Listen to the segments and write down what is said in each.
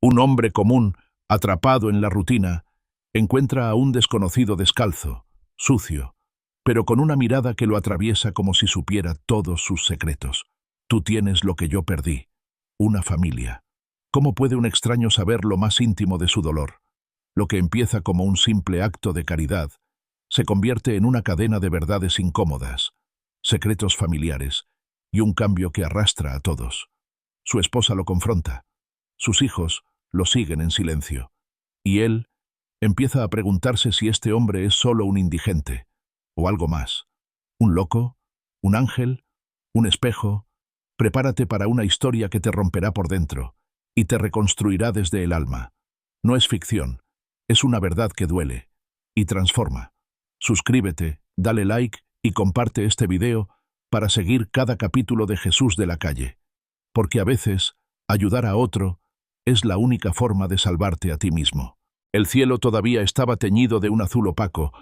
Un hombre común, atrapado en la rutina, encuentra a un desconocido descalzo, sucio, pero con una mirada que lo atraviesa como si supiera todos sus secretos. Tú tienes lo que yo perdí, una familia. ¿Cómo puede un extraño saber lo más íntimo de su dolor? Lo que empieza como un simple acto de caridad se convierte en una cadena de verdades incómodas, secretos familiares y un cambio que arrastra a todos. Su esposa lo confronta. Sus hijos lo siguen en silencio. Y él empieza a preguntarse si este hombre es solo un indigente o algo más. ¿Un loco? ¿Un ángel? ¿Un espejo? Prepárate para una historia que te romperá por dentro y te reconstruirá desde el alma. No es ficción, es una verdad que duele y transforma. Suscríbete, dale like y comparte este video para seguir cada capítulo de Jesús de la Calle. Porque a veces, ayudar a otro es la única forma de salvarte a ti mismo. El cielo todavía estaba teñido de un azul opaco,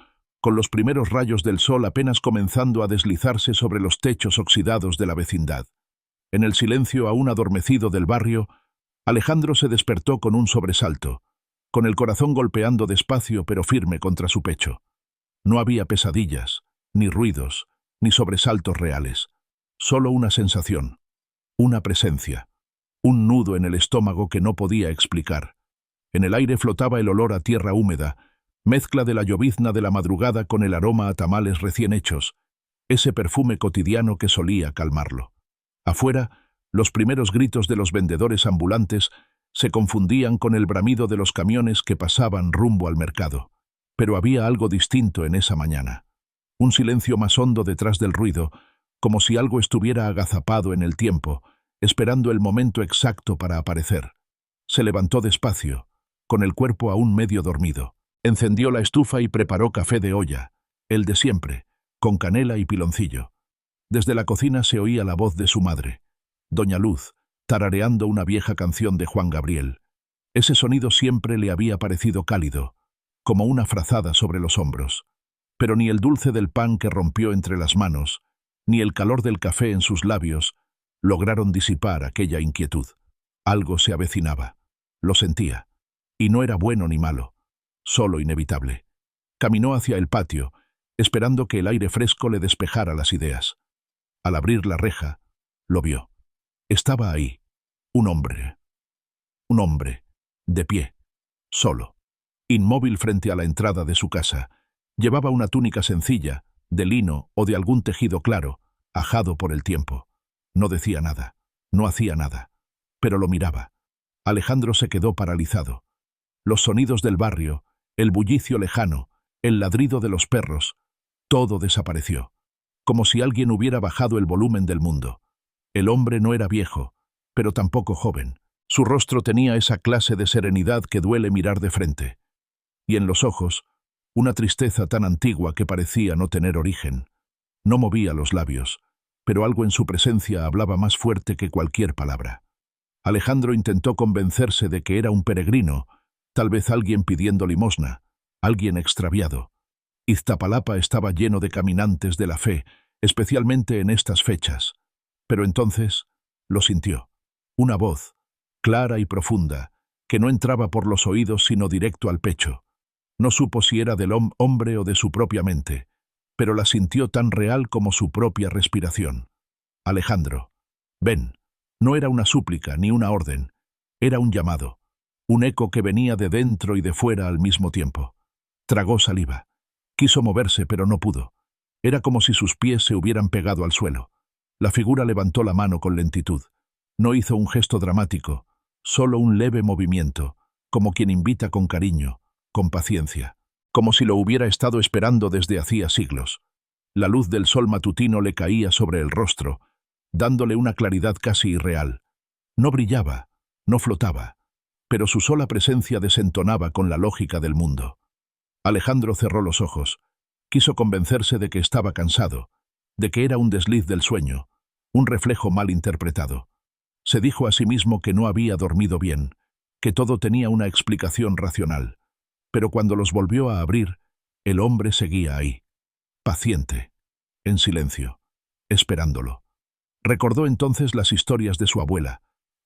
con los primeros rayos del sol apenas comenzando a deslizarse sobre los techos oxidados de la vecindad. En el silencio aún adormecido del barrio, Alejandro se despertó con un sobresalto, con el corazón golpeando despacio pero firme contra su pecho. No había pesadillas, ni ruidos, ni sobresaltos reales, solo una sensación, una presencia, un nudo en el estómago que no podía explicar. En el aire flotaba el olor a tierra húmeda, mezcla de la llovizna de la madrugada con el aroma a tamales recién hechos, ese perfume cotidiano que solía calmarlo. Afuera, los primeros gritos de los vendedores ambulantes se confundían con el bramido de los camiones que pasaban rumbo al mercado. Pero había algo distinto en esa mañana. Un silencio más hondo detrás del ruido, como si algo estuviera agazapado en el tiempo, esperando el momento exacto para aparecer. Se levantó despacio, con el cuerpo aún medio dormido. Encendió la estufa y preparó café de olla, el de siempre, con canela y piloncillo. Desde la cocina se oía la voz de su madre, Doña Luz, tarareando una vieja canción de Juan Gabriel. Ese sonido siempre le había parecido cálido, como una frazada sobre los hombros. Pero ni el dulce del pan que rompió entre las manos, ni el calor del café en sus labios, lograron disipar aquella inquietud. Algo se avecinaba. Lo sentía. Y no era bueno ni malo, solo inevitable. Caminó hacia el patio, esperando que el aire fresco le despejara las ideas. Al abrir la reja, lo vio. Estaba ahí, un hombre. Un hombre, de pie, solo, inmóvil frente a la entrada de su casa. Llevaba una túnica sencilla, de lino o de algún tejido claro, ajado por el tiempo. No decía nada, no hacía nada, pero lo miraba. Alejandro se quedó paralizado. Los sonidos del barrio, el bullicio lejano, el ladrido de los perros, todo desapareció, como si alguien hubiera bajado el volumen del mundo. El hombre no era viejo, pero tampoco joven. Su rostro tenía esa clase de serenidad que duele mirar de frente. Y en los ojos, una tristeza tan antigua que parecía no tener origen. No movía los labios, pero algo en su presencia hablaba más fuerte que cualquier palabra. Alejandro intentó convencerse de que era un peregrino, tal vez alguien pidiendo limosna, alguien extraviado. Iztapalapa estaba lleno de caminantes de la fe, especialmente en estas fechas. Pero entonces lo sintió. Una voz, clara y profunda, que no entraba por los oídos sino directo al pecho. No supo si era del hombre o de su propia mente, pero la sintió tan real como su propia respiración. Alejandro, ven. No era una súplica ni una orden, era un llamado, un eco que venía de dentro y de fuera al mismo tiempo. Tragó saliva. Quiso moverse, pero no pudo. Era como si sus pies se hubieran pegado al suelo. La figura levantó la mano con lentitud. No hizo un gesto dramático, solo un leve movimiento, como quien invita con cariño, con paciencia, como si lo hubiera estado esperando desde hacía siglos. La luz del sol matutino le caía sobre el rostro, dándole una claridad casi irreal. No brillaba, no flotaba, pero su sola presencia desentonaba con la lógica del mundo. Alejandro cerró los ojos. Quiso convencerse de que estaba cansado, de que era un desliz del sueño, un reflejo mal interpretado. Se dijo a sí mismo que no había dormido bien, que todo tenía una explicación racional. Pero cuando los volvió a abrir, el hombre seguía ahí, paciente, en silencio, esperándolo. Recordó entonces las historias de su abuela,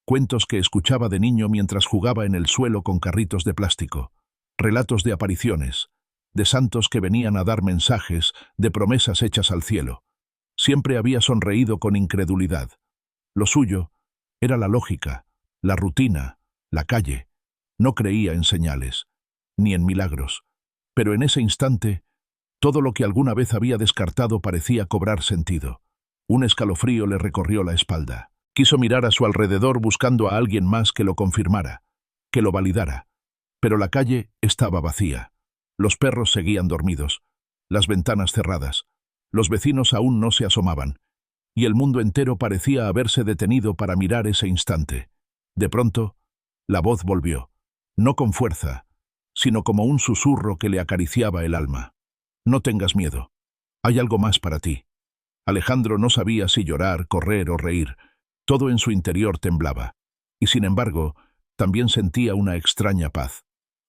cuentos que escuchaba de niño mientras jugaba en el suelo con carritos de plástico, relatos de apariciones, de santos que venían a dar mensajes, de promesas hechas al cielo. Siempre había sonreído con incredulidad. Lo suyo era la lógica, la rutina, la calle. No creía en señales, ni en milagros. Pero en ese instante, todo lo que alguna vez había descartado parecía cobrar sentido. Un escalofrío le recorrió la espalda. Quiso mirar a su alrededor buscando a alguien más que lo confirmara, que lo validara. Pero la calle estaba vacía. Los perros seguían dormidos, las ventanas cerradas. Los vecinos aún no se asomaban, y el mundo entero parecía haberse detenido para mirar ese instante. De pronto, la voz volvió, no con fuerza, sino como un susurro que le acariciaba el alma. No tengas miedo. Hay algo más para ti. Alejandro no sabía si llorar, correr o reír. Todo en su interior temblaba. Y sin embargo, también sentía una extraña paz.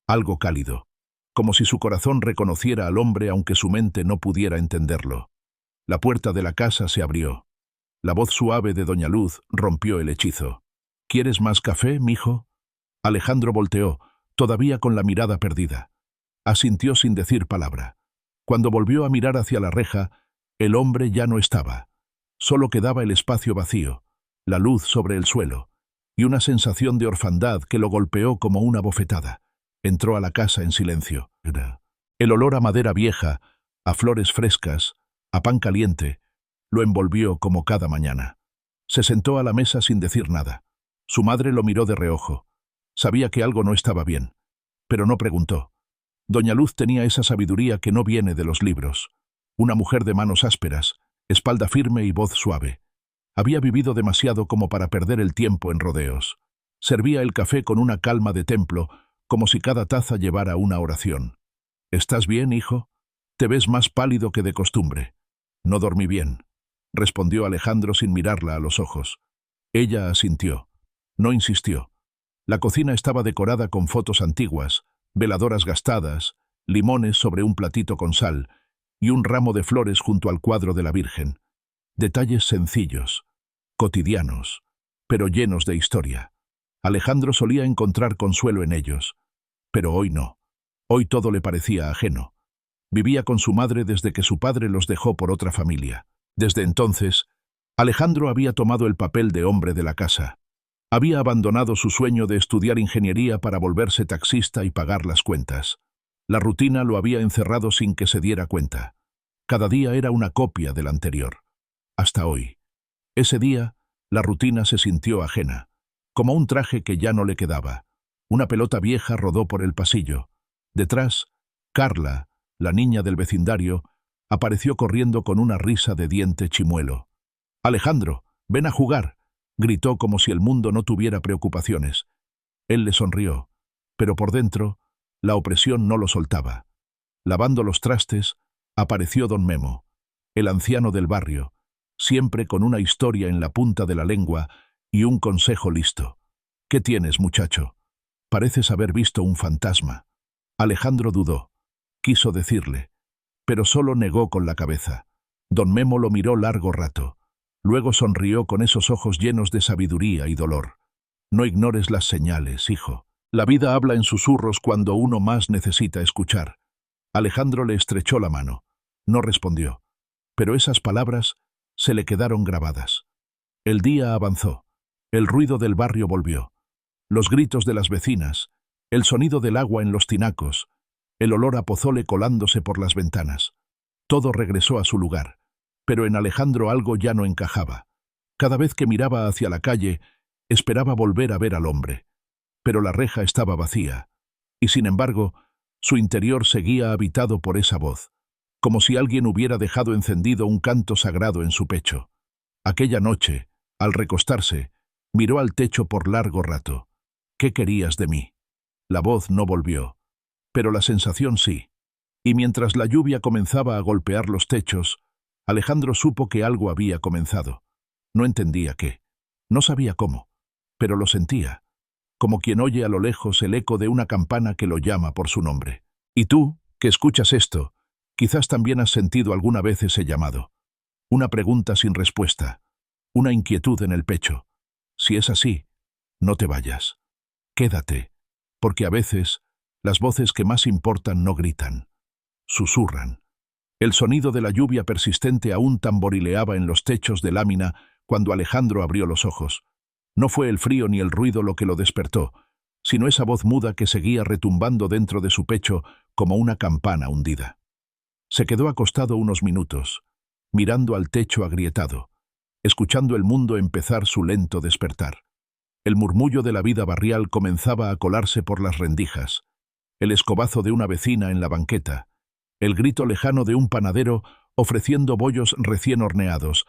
Algo cálido. Como si su corazón reconociera al hombre aunque su mente no pudiera entenderlo. La puerta de la casa se abrió. La voz suave de doña Luz rompió el hechizo. ¿Quieres más café, mijo? Alejandro volteó, todavía con la mirada perdida. Asintió sin decir palabra. Cuando volvió a mirar hacia la reja, el hombre ya no estaba. Solo quedaba el espacio vacío, la luz sobre el suelo, y una sensación de orfandad que lo golpeó como una bofetada. Entró a la casa en silencio. El olor a madera vieja, a flores frescas, a pan caliente, lo envolvió como cada mañana. Se sentó a la mesa sin decir nada. Su madre lo miró de reojo. Sabía que algo no estaba bien, pero no preguntó. Doña Luz tenía esa sabiduría que no viene de los libros. Una mujer de manos ásperas, espalda firme y voz suave. Había vivido demasiado como para perder el tiempo en rodeos. Servía el café con una calma de templo, como si cada taza llevara una oración. ¿Estás bien, hijo? Te ves más pálido que de costumbre. No dormí bien, respondió Alejandro sin mirarla a los ojos. Ella asintió. No insistió. La cocina estaba decorada con fotos antiguas, veladoras gastadas, limones sobre un platito con sal y un ramo de flores junto al cuadro de la Virgen. Detalles sencillos, cotidianos, pero llenos de historia. Alejandro solía encontrar consuelo en ellos, pero hoy no. Hoy todo le parecía ajeno. Vivía con su madre desde que su padre los dejó por otra familia. Desde entonces, Alejandro había tomado el papel de hombre de la casa. Había abandonado su sueño de estudiar ingeniería para volverse taxista y pagar las cuentas. La rutina lo había encerrado sin que se diera cuenta. Cada día era una copia del anterior. Hasta hoy. Ese día, la rutina se sintió ajena, como un traje que ya no le quedaba. Una pelota vieja rodó por el pasillo. Detrás, Carla, la niña del vecindario, apareció corriendo con una risa de diente chimuelo. «Alejandro, ven a jugar», gritó como si el mundo no tuviera preocupaciones. Él le sonrió, pero por dentro, la opresión no lo soltaba. Lavando los trastes, apareció don Memo, el anciano del barrio, siempre con una historia en la punta de la lengua y un consejo listo. «¿Qué tienes, muchacho? Pareces haber visto un fantasma». Alejandro dudó. Quiso decirle, pero solo negó con la cabeza. Don Memo lo miró largo rato. Luego sonrió con esos ojos llenos de sabiduría y dolor. «No ignores las señales, hijo. La vida habla en susurros cuando uno más necesita escuchar». Alejandro le estrechó la mano. No respondió, pero esas palabras se le quedaron grabadas. El día avanzó. El ruido del barrio volvió. Los gritos de las vecinas, el sonido del agua en los tinacos, el olor a pozole colándose por las ventanas. Todo regresó a su lugar, pero en Alejandro algo ya no encajaba. Cada vez que miraba hacia la calle, esperaba volver a ver al hombre. Pero la reja estaba vacía, y sin embargo, su interior seguía habitado por esa voz, como si alguien hubiera dejado encendido un canto sagrado en su pecho. Aquella noche, al recostarse, miró al techo por largo rato. «¿Qué querías de mí?». La voz no volvió, pero la sensación sí. Y mientras la lluvia comenzaba a golpear los techos, Alejandro supo que algo había comenzado. No entendía qué, no sabía cómo, pero lo sentía, como quien oye a lo lejos el eco de una campana que lo llama por su nombre. Y tú, que escuchas esto, quizás también has sentido alguna vez ese llamado. Una pregunta sin respuesta, una inquietud en el pecho. Si es así, No te vayas. Quédate, porque a veces las voces que más importan no gritan, susurran. El sonido de la lluvia persistente aún tamborileaba en los techos de lámina cuando Alejandro abrió los ojos. No fue el frío ni el ruido lo que lo despertó, sino esa voz muda que seguía retumbando dentro de su pecho como una campana hundida. Se quedó acostado unos minutos, mirando al techo agrietado, escuchando el mundo empezar su lento despertar. El murmullo de la vida barrial comenzaba a colarse por las rendijas, el escobazo de una vecina en la banqueta, el grito lejano de un panadero ofreciendo bollos recién horneados,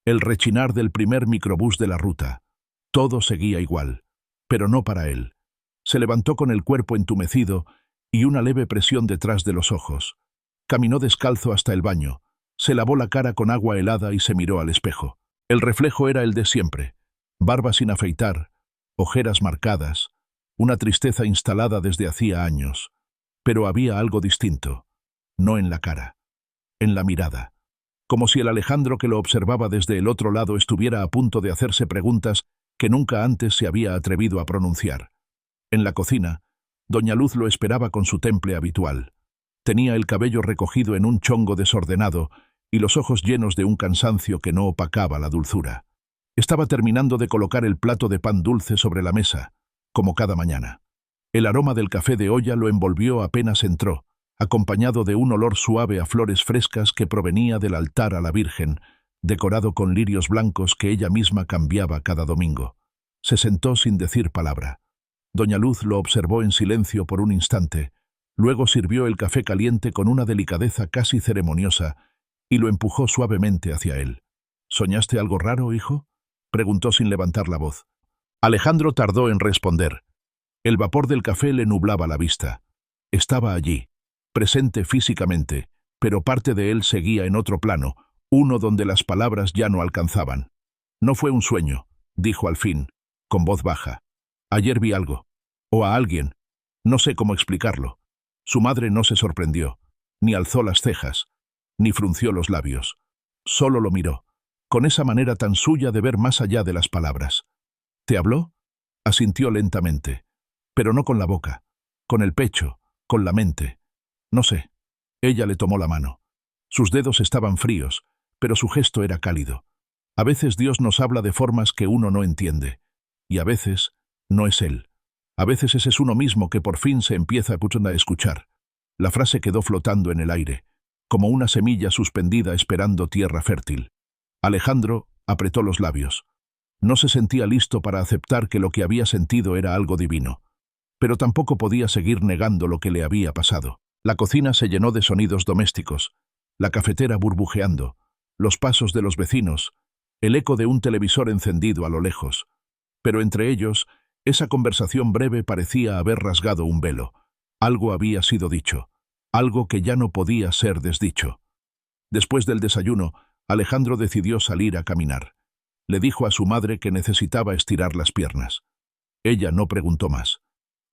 el rechinar del primer microbús de la ruta. Todo seguía igual, pero no para él. Se levantó con el cuerpo entumecido y una leve presión detrás de los ojos. Caminó descalzo hasta el baño, se lavó la cara con agua helada y se miró al espejo. El reflejo era el de siempre, barba sin afeitar, ojeras marcadas, una tristeza instalada desde hacía años. Pero había algo distinto, no en la cara, en la mirada. Como si el Alejandro que lo observaba desde el otro lado estuviera a punto de hacerse preguntas que nunca antes se había atrevido a pronunciar. En la cocina, doña Luz lo esperaba con su temple habitual. Tenía el cabello recogido en un chongo desordenado y los ojos llenos de un cansancio que no opacaba la dulzura. Estaba terminando de colocar el plato de pan dulce sobre la mesa, como cada mañana. El aroma del café de olla lo envolvió apenas entró, acompañado de un olor suave a flores frescas que provenía del altar a la Virgen, decorado con lirios blancos que ella misma cambiaba cada domingo. Se sentó sin decir palabra. Doña Luz lo observó en silencio por un instante, luego sirvió el café caliente con una delicadeza casi ceremoniosa y lo empujó suavemente hacia él. —¿Soñaste algo raro, hijo? —preguntó sin levantar la voz. Alejandro tardó en responder. El vapor del café le nublaba la vista. Estaba allí, presente físicamente, pero parte de él seguía en otro plano, uno donde las palabras ya no alcanzaban. —No fue un sueño —dijo al fin, con voz baja—. Ayer vi algo. O a alguien. No sé cómo explicarlo. Su madre no se sorprendió, ni alzó las cejas, ni frunció los labios. Solo lo miró, con esa manera tan suya de ver más allá de las palabras. —¿Te habló? Asintió lentamente, pero no con la boca, con el pecho, con la mente. No sé. Ella le tomó la mano. Sus dedos estaban fríos, pero su gesto era cálido. A veces Dios nos habla de formas que uno no entiende, y a veces no es Él. A veces es uno mismo que por fin se empieza a escuchar. La frase quedó flotando en el aire, como una semilla suspendida esperando tierra fértil. Alejandro apretó los labios. No se sentía listo para aceptar que lo que había sentido era algo divino, pero tampoco podía seguir negando lo que le había pasado. La cocina se llenó de sonidos domésticos, la cafetera burbujeando, los pasos de los vecinos, el eco de un televisor encendido a lo lejos. Pero entre ellos, esa conversación breve parecía haber rasgado un velo. Algo había sido dicho, algo que ya no podía ser desdicho. Después del desayuno, Alejandro decidió salir a caminar. Le dijo a su madre que necesitaba estirar las piernas. Ella no preguntó más.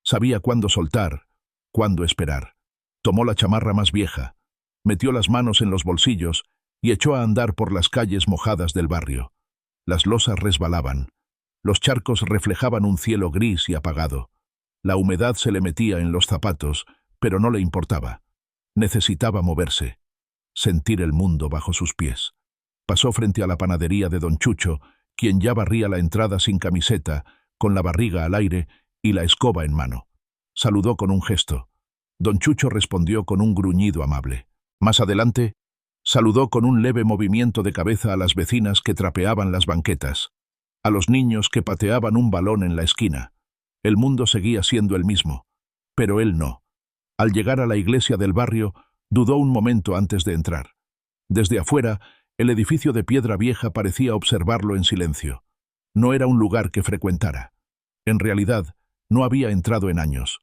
Sabía cuándo soltar, cuándo esperar. Tomó la chamarra más vieja, metió las manos en los bolsillos y echó a andar por las calles mojadas del barrio. Las losas resbalaban. Los charcos reflejaban un cielo gris y apagado. La humedad se le metía en los zapatos, pero no le importaba. Necesitaba moverse, sentir el mundo bajo sus pies. Pasó frente a la panadería de don Chucho, quien ya barría la entrada sin camiseta, con la barriga al aire y la escoba en mano. Saludó con un gesto. Don Chucho respondió con un gruñido amable. Más adelante, saludó con un leve movimiento de cabeza a las vecinas que trapeaban las banquetas, a los niños que pateaban un balón en la esquina. El mundo seguía siendo el mismo, pero él no. Al llegar a la iglesia del barrio, dudó un momento antes de entrar. Desde afuera, el edificio de piedra vieja parecía observarlo en silencio. No era un lugar que frecuentara. En realidad, no había entrado en años.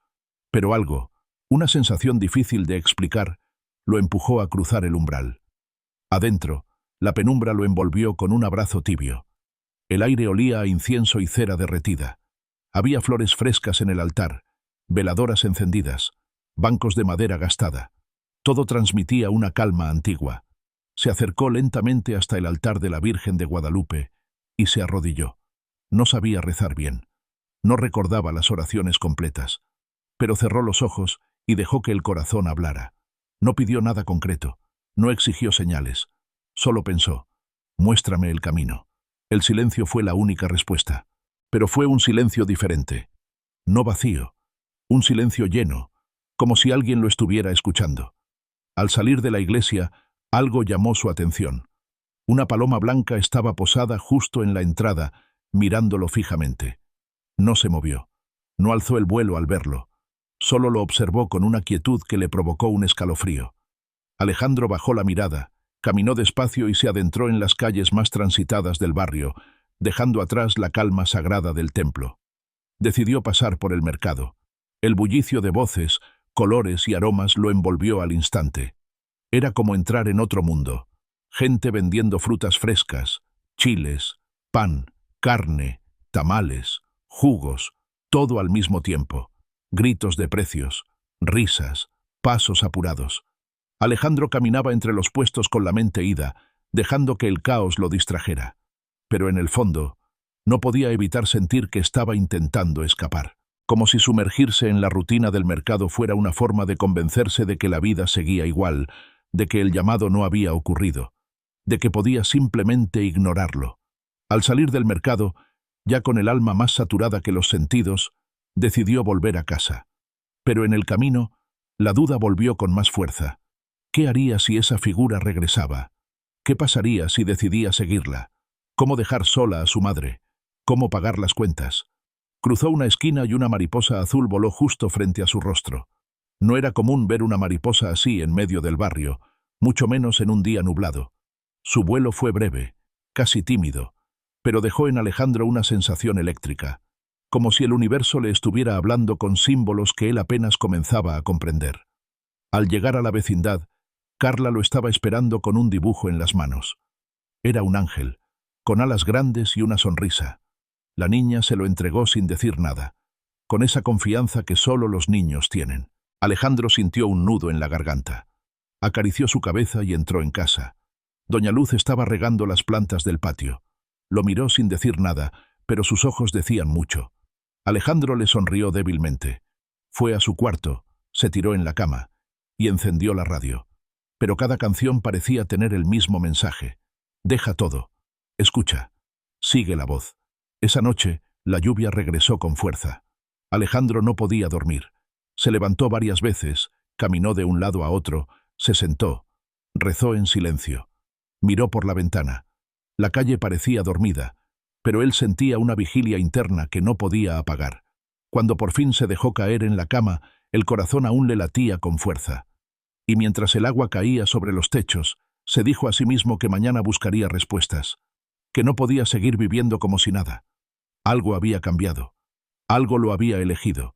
Pero algo, una sensación difícil de explicar, lo empujó a cruzar el umbral. Adentro, la penumbra lo envolvió con un abrazo tibio. El aire olía a incienso y cera derretida. Había flores frescas en el altar, veladoras encendidas, bancos de madera gastada. Todo transmitía una calma antigua. Se acercó lentamente hasta el altar de la Virgen de Guadalupe y se arrodilló. No sabía rezar bien. No recordaba las oraciones completas, pero cerró los ojos y dejó que el corazón hablara. No pidió nada concreto, no exigió señales, solo pensó: muéstrame el camino. El silencio fue la única respuesta, pero fue un silencio diferente, no vacío, un silencio lleno, como si alguien lo estuviera escuchando. Al salir de la iglesia, algo llamó su atención. Una paloma blanca estaba posada justo en la entrada, mirándolo fijamente. No se movió, no alzó el vuelo al verlo, solo lo observó con una quietud que le provocó un escalofrío. Alejandro bajó la mirada, caminó despacio y se adentró en las calles más transitadas del barrio, dejando atrás la calma sagrada del templo. Decidió pasar por el mercado. El bullicio de voces, colores y aromas lo envolvió al instante. Era como entrar en otro mundo. Gente vendiendo frutas frescas, chiles, pan, carne, tamales, jugos, todo al mismo tiempo. Gritos de precios, risas, pasos apurados. Alejandro caminaba entre los puestos con la mente ida, dejando que el caos lo distrajera. Pero en el fondo, no podía evitar sentir que estaba intentando escapar, como si sumergirse en la rutina del mercado fuera una forma de convencerse de que la vida seguía igual, de que el llamado no había ocurrido, de que podía simplemente ignorarlo. Al salir del mercado, ya con el alma más saturada que los sentidos, decidió volver a casa. Pero en el camino, la duda volvió con más fuerza. ¿Qué haría si esa figura regresaba? ¿Qué pasaría si decidía seguirla? ¿Cómo dejar sola a su madre? ¿Cómo pagar las cuentas? Cruzó una esquina y una mariposa azul voló justo frente a su rostro. No era común ver una mariposa así en medio del barrio, mucho menos en un día nublado. Su vuelo fue breve, casi tímido, pero dejó en Alejandro una sensación eléctrica, como si el universo le estuviera hablando con símbolos que él apenas comenzaba a comprender. Al llegar a la vecindad, Carla lo estaba esperando con un dibujo en las manos. Era un ángel, con alas grandes y una sonrisa. La niña se lo entregó sin decir nada, con esa confianza que solo los niños tienen. Alejandro sintió un nudo en la garganta. Acarició su cabeza y entró en casa. Doña Luz estaba regando las plantas del patio. Lo miró sin decir nada, pero sus ojos decían mucho. Alejandro le sonrió débilmente. Fue a su cuarto, se tiró en la cama y encendió la radio. Pero cada canción parecía tener el mismo mensaje. Deja todo. Escucha. Sigue la voz. Esa noche, la lluvia regresó con fuerza. Alejandro no podía dormir. Se levantó varias veces, caminó de un lado a otro, se sentó, rezó en silencio. Miró por la ventana. La calle parecía dormida, pero él sentía una vigilia interna que no podía apagar. Cuando por fin se dejó caer en la cama, el corazón aún le latía con fuerza. Y mientras el agua caía sobre los techos, se dijo a sí mismo que mañana buscaría respuestas, que no podía seguir viviendo como si nada. Algo había cambiado, algo lo había elegido,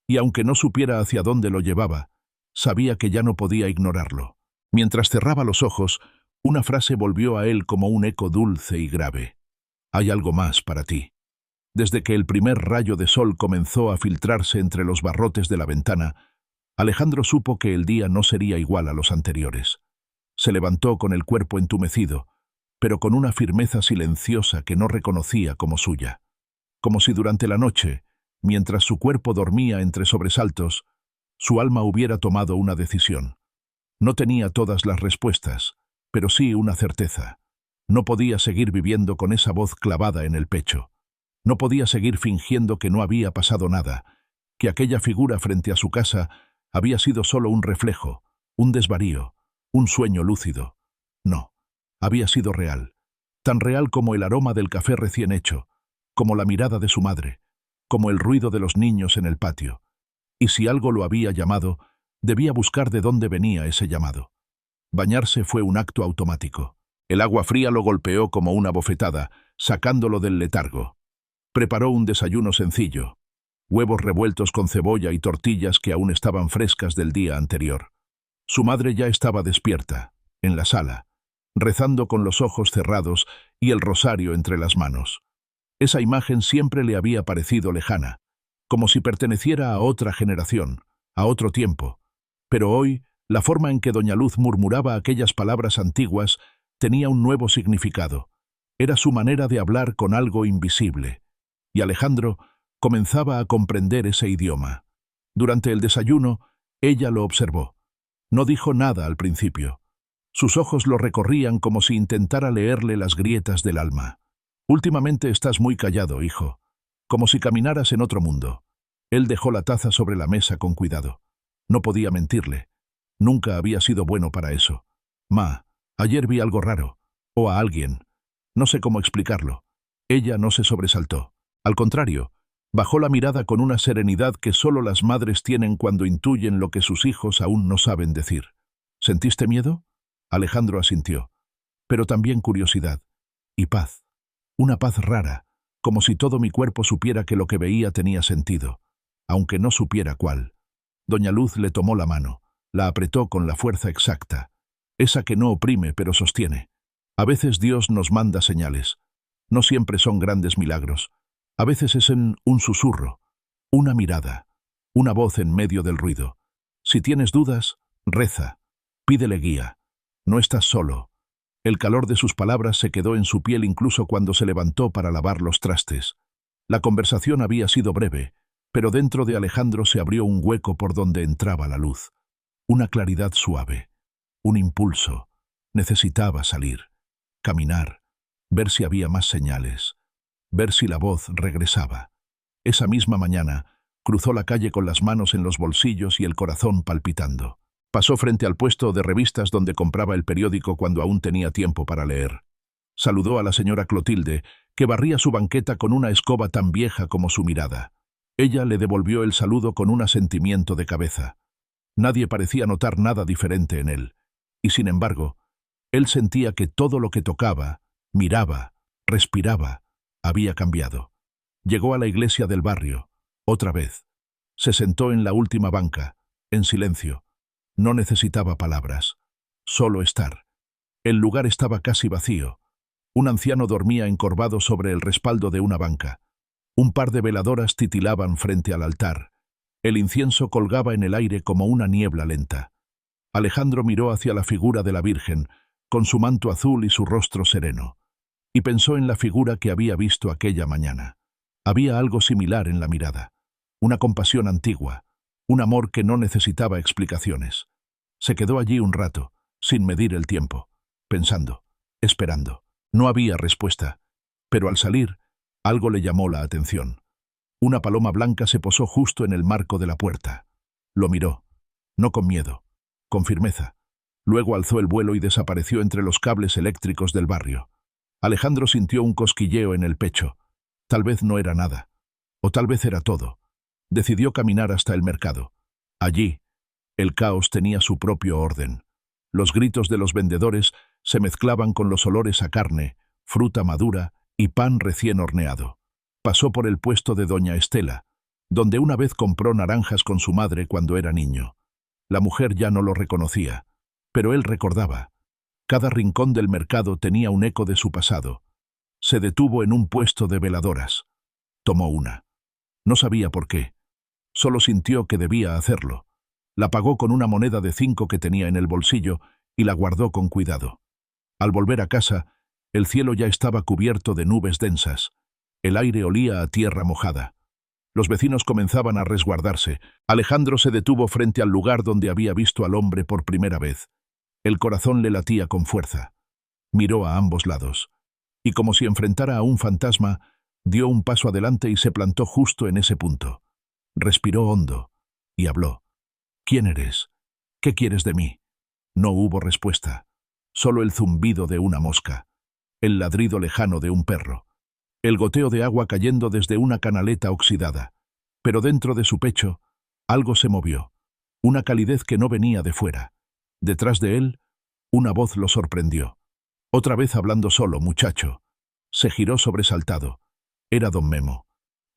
y aunque no supiera hacia dónde lo llevaba, sabía que ya no podía ignorarlo. Mientras cerraba los ojos, una frase volvió a él como un eco dulce y grave. Hay algo más para ti. Desde que el primer rayo de sol comenzó a filtrarse entre los barrotes de la ventana, Alejandro supo que el día no sería igual a los anteriores. Se levantó con el cuerpo entumecido, pero con una firmeza silenciosa que no reconocía como suya. Como si durante la noche, mientras su cuerpo dormía entre sobresaltos, su alma hubiera tomado una decisión. No tenía todas las respuestas, pero sí una certeza. No podía seguir viviendo con esa voz clavada en el pecho. No podía seguir fingiendo que no había pasado nada, que aquella figura frente a su casa había sido solo un reflejo, un desvarío, un sueño lúcido. No, había sido real, tan real como el aroma del café recién hecho, como la mirada de su madre, como el ruido de los niños en el patio. Y si algo lo había llamado, debía buscar de dónde venía ese llamado. Bañarse fue un acto automático. El agua fría lo golpeó como una bofetada, sacándolo del letargo. Preparó un desayuno sencillo, huevos revueltos con cebolla y tortillas que aún estaban frescas del día anterior. Su madre ya estaba despierta, en la sala, rezando con los ojos cerrados y el rosario entre las manos. Esa imagen siempre le había parecido lejana, como si perteneciera a otra generación, a otro tiempo. Pero hoy, la forma en que doña Luz murmuraba aquellas palabras antiguas tenía un nuevo significado. Era su manera de hablar con algo invisible. Y Alejandro Comenzaba a comprender ese idioma. Durante el desayuno, ella lo observó. No dijo nada al principio. Sus ojos lo recorrían como si intentara leerle las grietas del alma. Últimamente estás muy callado, hijo. Como si caminaras en otro mundo. Él dejó la taza sobre la mesa con cuidado. No podía mentirle. Nunca había sido bueno para eso. Ma, ayer vi algo raro. O a alguien. No sé cómo explicarlo. Ella no se sobresaltó. Al contrario, bajó la mirada con una serenidad que solo las madres tienen cuando intuyen lo que sus hijos aún no saben decir. ¿Sentiste miedo? Alejandro asintió. Pero también curiosidad. Y paz. Una paz rara, como si todo mi cuerpo supiera que lo que veía tenía sentido, aunque no supiera cuál. Doña Luz le tomó la mano, la apretó con la fuerza exacta, esa que no oprime pero sostiene. A veces Dios nos manda señales. No siempre son grandes milagros. A veces es en un susurro, una mirada, una voz en medio del ruido. Si tienes dudas, reza, pídele guía. No estás solo. El calor de sus palabras se quedó en su piel incluso cuando se levantó para lavar los trastes. La conversación había sido breve, pero dentro de Alejandro se abrió un hueco por donde entraba la luz. Una claridad suave, un impulso. Necesitaba salir, caminar, ver si había más señales, ver si la voz regresaba. Esa misma mañana, cruzó la calle con las manos en los bolsillos y el corazón palpitando. Pasó frente al puesto de revistas donde compraba el periódico cuando aún tenía tiempo para leer. Saludó a la señora Clotilde, que barría su banqueta con una escoba tan vieja como su mirada. Ella le devolvió el saludo con un asentimiento de cabeza. Nadie parecía notar nada diferente en él, y sin embargo, él sentía que todo lo que tocaba, miraba, respiraba, había cambiado. Llegó a la iglesia del barrio, otra vez. Se sentó en la última banca, en silencio. No necesitaba palabras, solo estar. El lugar estaba casi vacío. Un anciano dormía encorvado sobre el respaldo de una banca. Un par de veladoras titilaban frente al altar. El incienso colgaba en el aire como una niebla lenta. Alejandro miró hacia la figura de la Virgen, con su manto azul y su rostro sereno, y pensó en la figura que había visto aquella mañana. Había algo similar en la mirada, una compasión antigua, un amor que no necesitaba explicaciones. Se quedó allí un rato, sin medir el tiempo, pensando, esperando. No había respuesta, pero al salir, algo le llamó la atención. Una paloma blanca se posó justo en el marco de la puerta. Lo miró, no con miedo, con firmeza. Luego alzó el vuelo y desapareció entre los cables eléctricos del barrio. Alejandro sintió un cosquilleo en el pecho. Tal vez no era nada, o tal vez era todo. Decidió caminar hasta el mercado. Allí, el caos tenía su propio orden. Los gritos de los vendedores se mezclaban con los olores a carne, fruta madura y pan recién horneado. Pasó por el puesto de doña Estela, donde una vez compró naranjas con su madre cuando era niño. La mujer ya no lo reconocía, pero él recordaba. Cada rincón del mercado tenía un eco de su pasado. Se detuvo en un puesto de veladoras. Tomó una. No sabía por qué. Solo sintió que debía hacerlo. La pagó con una moneda de 5 que tenía en el bolsillo y la guardó con cuidado. Al volver a casa, el cielo ya estaba cubierto de nubes densas. El aire olía a tierra mojada. Los vecinos comenzaban a resguardarse. Alejandro se detuvo frente al lugar donde había visto al hombre por primera vez. El corazón le latía con fuerza. Miró a ambos lados. Y como si enfrentara a un fantasma, dio un paso adelante y se plantó justo en ese punto. Respiró hondo y habló. ¿Quién eres? ¿Qué quieres de mí? No hubo respuesta. Solo el zumbido de una mosca. El ladrido lejano de un perro. El goteo de agua cayendo desde una canaleta oxidada. Pero dentro de su pecho, algo se movió. Una calidez que no venía de fuera. Detrás de él, una voz lo sorprendió. Otra vez hablando solo, muchacho. Se giró sobresaltado. Era don Memo.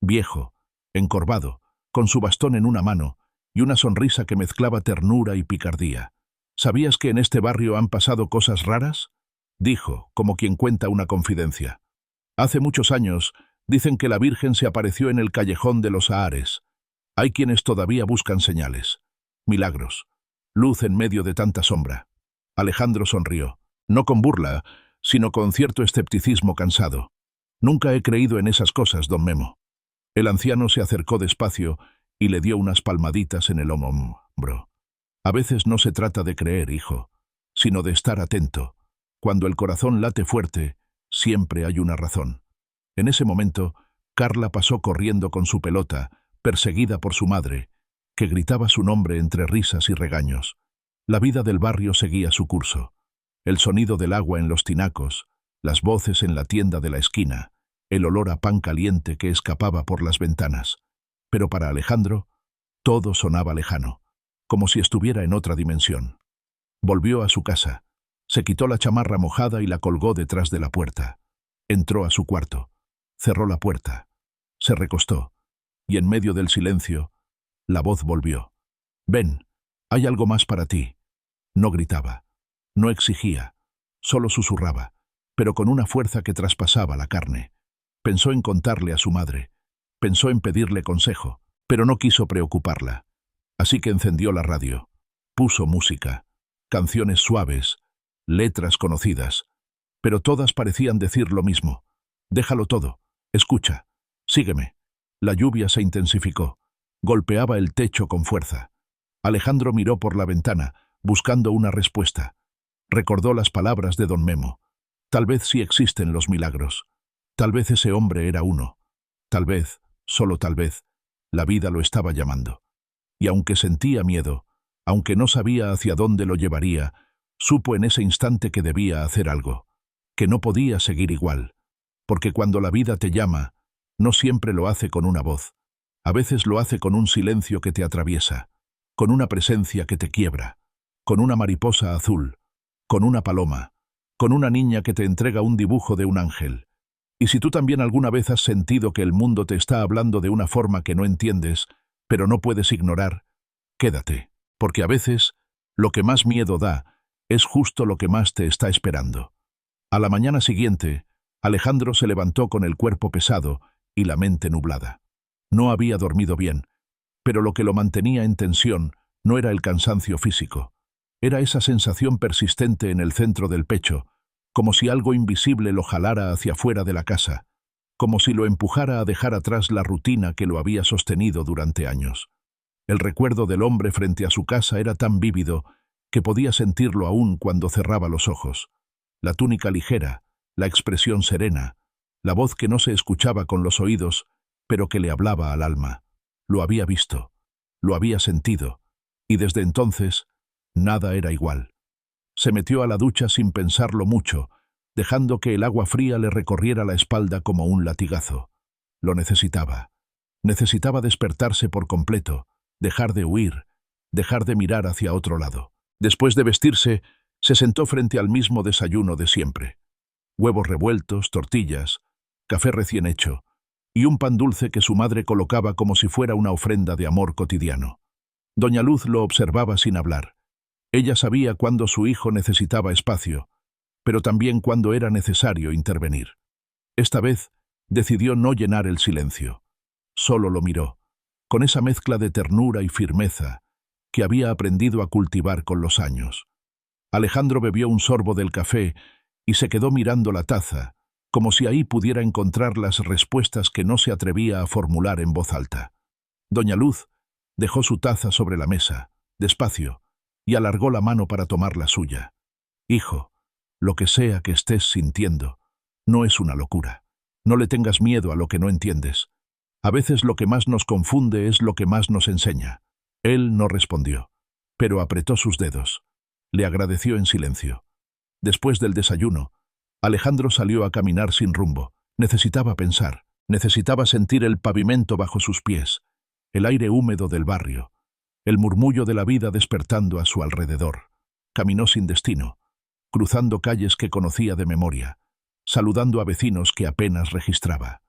Viejo, encorvado, con su bastón en una mano y una sonrisa que mezclaba ternura y picardía. ¿Sabías que en este barrio han pasado cosas raras? Dijo, como quien cuenta una confidencia. Hace muchos años, dicen que la Virgen se apareció en el callejón de los Ahares. Hay quienes todavía buscan señales. Milagros. Luz en medio de tanta sombra. Alejandro sonrió, no con burla, sino con cierto escepticismo cansado. Nunca he creído en esas cosas, don Memo. El anciano se acercó despacio y le dio unas palmaditas en el hombro. A veces no se trata de creer, hijo, sino de estar atento. Cuando el corazón late fuerte, siempre hay una razón. En ese momento, Carla pasó corriendo con su pelota, perseguida por su madre, que gritaba su nombre entre risas y regaños. La vida del barrio seguía su curso. El sonido del agua en los tinacos, las voces en la tienda de la esquina, el olor a pan caliente que escapaba por las ventanas. Pero para Alejandro, todo sonaba lejano, como si estuviera en otra dimensión. Volvió a su casa, se quitó la chamarra mojada y la colgó detrás de la puerta. Entró a su cuarto, cerró la puerta, se recostó, y en medio del silencio, la voz volvió. «Ven, hay algo más para ti». No gritaba, no exigía, solo susurraba, pero con una fuerza que traspasaba la carne. Pensó en contarle a su madre, pensó en pedirle consejo, pero no quiso preocuparla. Así que encendió la radio, puso música, canciones suaves, letras conocidas, pero todas parecían decir lo mismo. «Déjalo todo, escucha, sígueme». La lluvia se intensificó, golpeaba el techo con fuerza. Alejandro miró por la ventana, buscando una respuesta. Recordó las palabras de don Memo. Tal vez sí existen los milagros. Tal vez ese hombre era uno. Tal vez, solo tal vez, la vida lo estaba llamando. Y aunque sentía miedo, aunque no sabía hacia dónde lo llevaría, supo en ese instante que debía hacer algo, que no podía seguir igual. Porque cuando la vida te llama, no siempre lo hace con una voz. A veces lo hace con un silencio que te atraviesa, con una presencia que te quiebra, con una mariposa azul, con una paloma, con una niña que te entrega un dibujo de un ángel. Y si tú también alguna vez has sentido que el mundo te está hablando de una forma que no entiendes, pero no puedes ignorar, quédate, porque a veces lo que más miedo da es justo lo que más te está esperando. A la mañana siguiente, Alejandro se levantó con el cuerpo pesado y la mente nublada. No había dormido bien, pero lo que lo mantenía en tensión no era el cansancio físico. Era esa sensación persistente en el centro del pecho, como si algo invisible lo jalara hacia fuera de la casa, como si lo empujara a dejar atrás la rutina que lo había sostenido durante años. El recuerdo del hombre frente a su casa era tan vívido que podía sentirlo aún cuando cerraba los ojos. La túnica ligera, la expresión serena, la voz que no se escuchaba con los oídos, pero que le hablaba al alma. Lo había visto, lo había sentido, y desde entonces nada era igual. Se metió a la ducha sin pensarlo mucho, dejando que el agua fría le recorriera la espalda como un latigazo. Lo necesitaba. Necesitaba despertarse por completo, dejar de huir, dejar de mirar hacia otro lado. Después de vestirse, se sentó frente al mismo desayuno de siempre. Huevos revueltos, tortillas, café recién hecho, y un pan dulce que su madre colocaba como si fuera una ofrenda de amor cotidiano. Doña Luz lo observaba sin hablar. Ella sabía cuándo su hijo necesitaba espacio, pero también cuándo era necesario intervenir. Esta vez decidió no llenar el silencio. Solo lo miró, con esa mezcla de ternura y firmeza que había aprendido a cultivar con los años. Alejandro bebió un sorbo del café y se quedó mirando la taza, como si ahí pudiera encontrar las respuestas que no se atrevía a formular en voz alta. Doña Luz dejó su taza sobre la mesa, despacio, y alargó la mano para tomar la suya. «Hijo, lo que sea que estés sintiendo, no es una locura. No le tengas miedo a lo que no entiendes. A veces lo que más nos confunde es lo que más nos enseña». Él no respondió, pero apretó sus dedos. Le agradeció en silencio. Después del desayuno, Alejandro salió a caminar sin rumbo. Necesitaba pensar, necesitaba sentir el pavimento bajo sus pies, el aire húmedo del barrio, el murmullo de la vida despertando a su alrededor. Caminó sin destino, cruzando calles que conocía de memoria, saludando a vecinos que apenas registraba.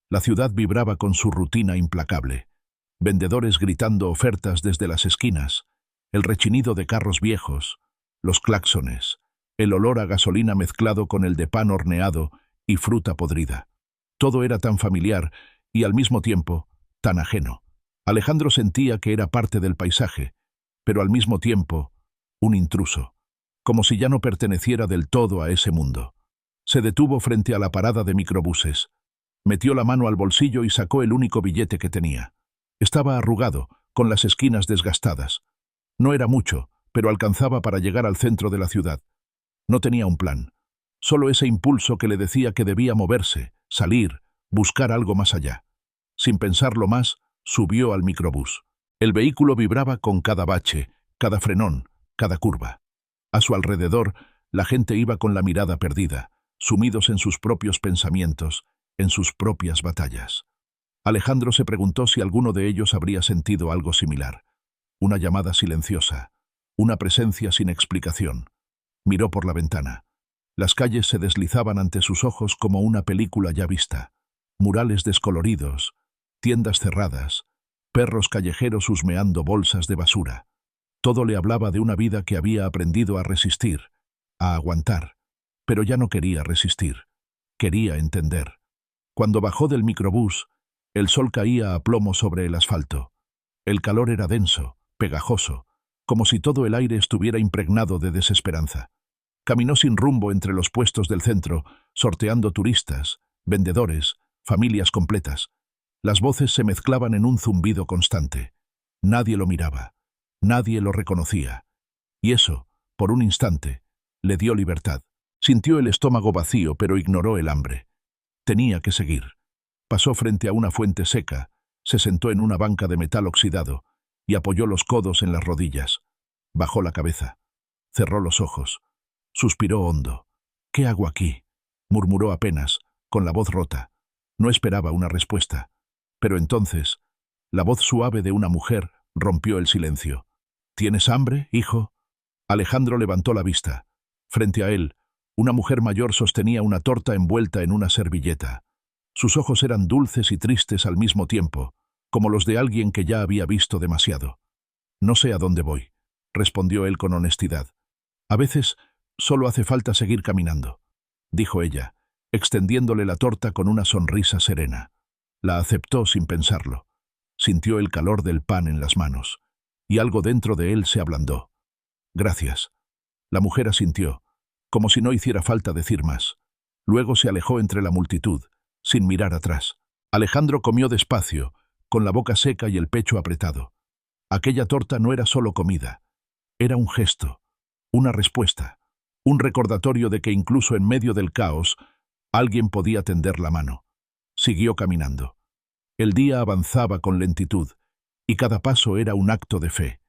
La ciudad vibraba con su rutina implacable. Vendedores gritando ofertas desde las esquinas, el rechinido de carros viejos, los claxones, el olor a gasolina mezclado con el de pan horneado y fruta podrida. Todo era tan familiar y al mismo tiempo tan ajeno. Alejandro sentía que era parte del paisaje, pero al mismo tiempo un intruso, como si ya no perteneciera del todo a ese mundo. Se detuvo frente a la parada de microbuses. Metió la mano al bolsillo y sacó el único billete que tenía. Estaba arrugado, con las esquinas desgastadas. No era mucho, pero alcanzaba para llegar al centro de la ciudad. No tenía un plan. Solo ese impulso que le decía que debía moverse, salir, buscar algo más allá. Sin pensarlo más, subió al microbús. El vehículo vibraba con cada bache, cada frenón, cada curva. A su alrededor, la gente iba con la mirada perdida, sumidos en sus propios pensamientos, en sus propias batallas. Alejandro se preguntó si alguno de ellos habría sentido algo similar. Una llamada silenciosa, una presencia sin explicación. Miró por la ventana. Las calles se deslizaban ante sus ojos como una película ya vista. Murales descoloridos, tiendas cerradas, perros callejeros husmeando bolsas de basura. Todo le hablaba de una vida que había aprendido a resistir, a aguantar, pero ya no quería resistir. Quería entender. Cuando bajó del microbús, el sol caía a plomo sobre el asfalto. El calor era denso, pegajoso, como si todo el aire estuviera impregnado de desesperanza. Caminó sin rumbo entre los puestos del centro, sorteando turistas, vendedores, familias completas. Las voces se mezclaban en un zumbido constante. Nadie lo miraba, nadie lo reconocía. Y eso, por un instante, le dio libertad. Sintió el estómago vacío, pero ignoró el hambre. Tenía que seguir. Pasó frente a una fuente seca, se sentó en una banca de metal oxidado y apoyó los codos en las rodillas. Bajó la cabeza. Cerró los ojos. Suspiró hondo. «¿Qué hago aquí?», murmuró apenas, con la voz rota. No esperaba una respuesta. Pero entonces, la voz suave de una mujer rompió el silencio. «¿Tienes hambre, hijo?». Alejandro levantó la vista. Frente a él, una mujer mayor sostenía una torta envuelta en una servilleta. Sus ojos eran dulces y tristes al mismo tiempo, como los de alguien que ya había visto demasiado. «No sé a dónde voy», respondió él con honestidad. «A veces solo hace falta seguir caminando», dijo ella, extendiéndole la torta con una sonrisa serena. La aceptó sin pensarlo. Sintió el calor del pan en las manos, y algo dentro de él se ablandó. «Gracias». La mujer asintió, como si no hiciera falta decir más. Luego se alejó entre la multitud, sin mirar atrás. Alejandro comió despacio, con la boca seca y el pecho apretado. Aquella torta no era solo comida. Era un gesto, una respuesta, un recordatorio de que incluso en medio del caos, alguien podía tender la mano. Siguió caminando. El día avanzaba con lentitud, y cada paso era un acto de fe.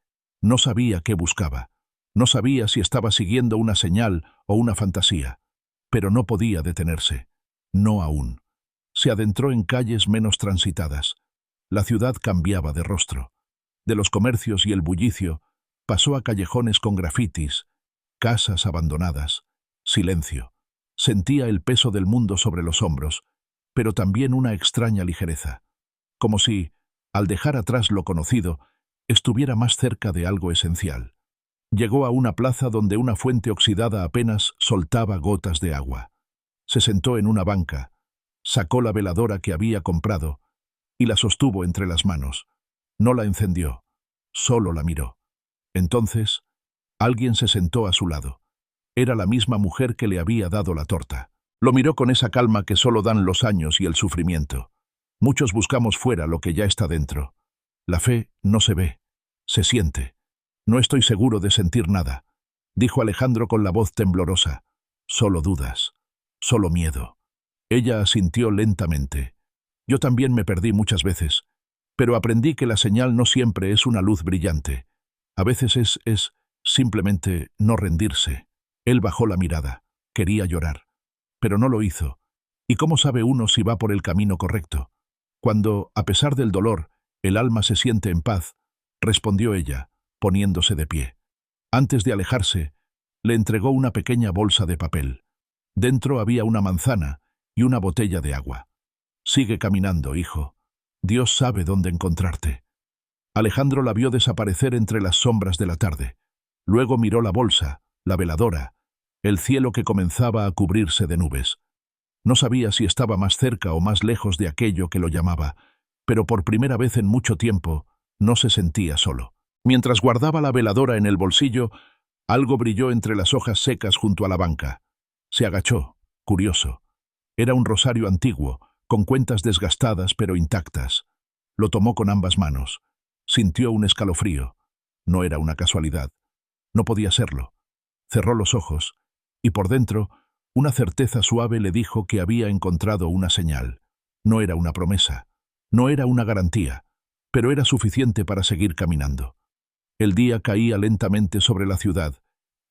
No sabía qué buscaba. No sabía si estaba siguiendo una señal o una fantasía. Pero no podía detenerse. No aún. Se adentró en calles menos transitadas. La ciudad cambiaba de rostro. De los comercios y el bullicio, pasó a callejones con grafitis, casas abandonadas, silencio. Sentía el peso del mundo sobre los hombros, pero también una extraña ligereza. Como si, al dejar atrás lo conocido, estuviera más cerca de algo esencial. Llegó a una plaza donde una fuente oxidada apenas soltaba gotas de agua. Se sentó en una banca, sacó la veladora que había comprado y la sostuvo entre las manos. No la encendió, solo la miró. Entonces, alguien se sentó a su lado. Era la misma mujer que le había dado la torta. Lo miró con esa calma que solo dan los años y el sufrimiento. Muchos buscamos fuera lo que ya está dentro. La fe no se ve, se siente. «No estoy seguro de sentir nada», dijo Alejandro con la voz temblorosa. «Solo dudas, solo miedo». Ella asintió lentamente. «Yo también me perdí muchas veces, pero aprendí que la señal no siempre es una luz brillante. A veces es simplemente no rendirse». Él bajó la mirada. Quería llorar, pero no lo hizo. ¿Y cómo sabe uno si va por el camino correcto? Cuando, a pesar del dolor, el alma se siente en paz, respondió ella, poniéndose de pie. Antes de alejarse, le entregó una pequeña bolsa de papel. Dentro había una manzana y una botella de agua. «Sigue caminando, hijo. Dios sabe dónde encontrarte». Alejandro la vio desaparecer entre las sombras de la tarde. Luego miró la bolsa, la veladora, el cielo que comenzaba a cubrirse de nubes. No sabía si estaba más cerca o más lejos de aquello que lo llamaba, pero por primera vez en mucho tiempo no se sentía solo. Mientras guardaba la veladora en el bolsillo, algo brilló entre las hojas secas junto a la banca. Se agachó, curioso. Era un rosario antiguo, con cuentas desgastadas pero intactas. Lo tomó con ambas manos. Sintió un escalofrío. No era una casualidad. No podía serlo. Cerró los ojos, y por dentro, una certeza suave le dijo que había encontrado una señal. No era una promesa, no era una garantía, pero era suficiente para seguir caminando. El día caía lentamente sobre la ciudad,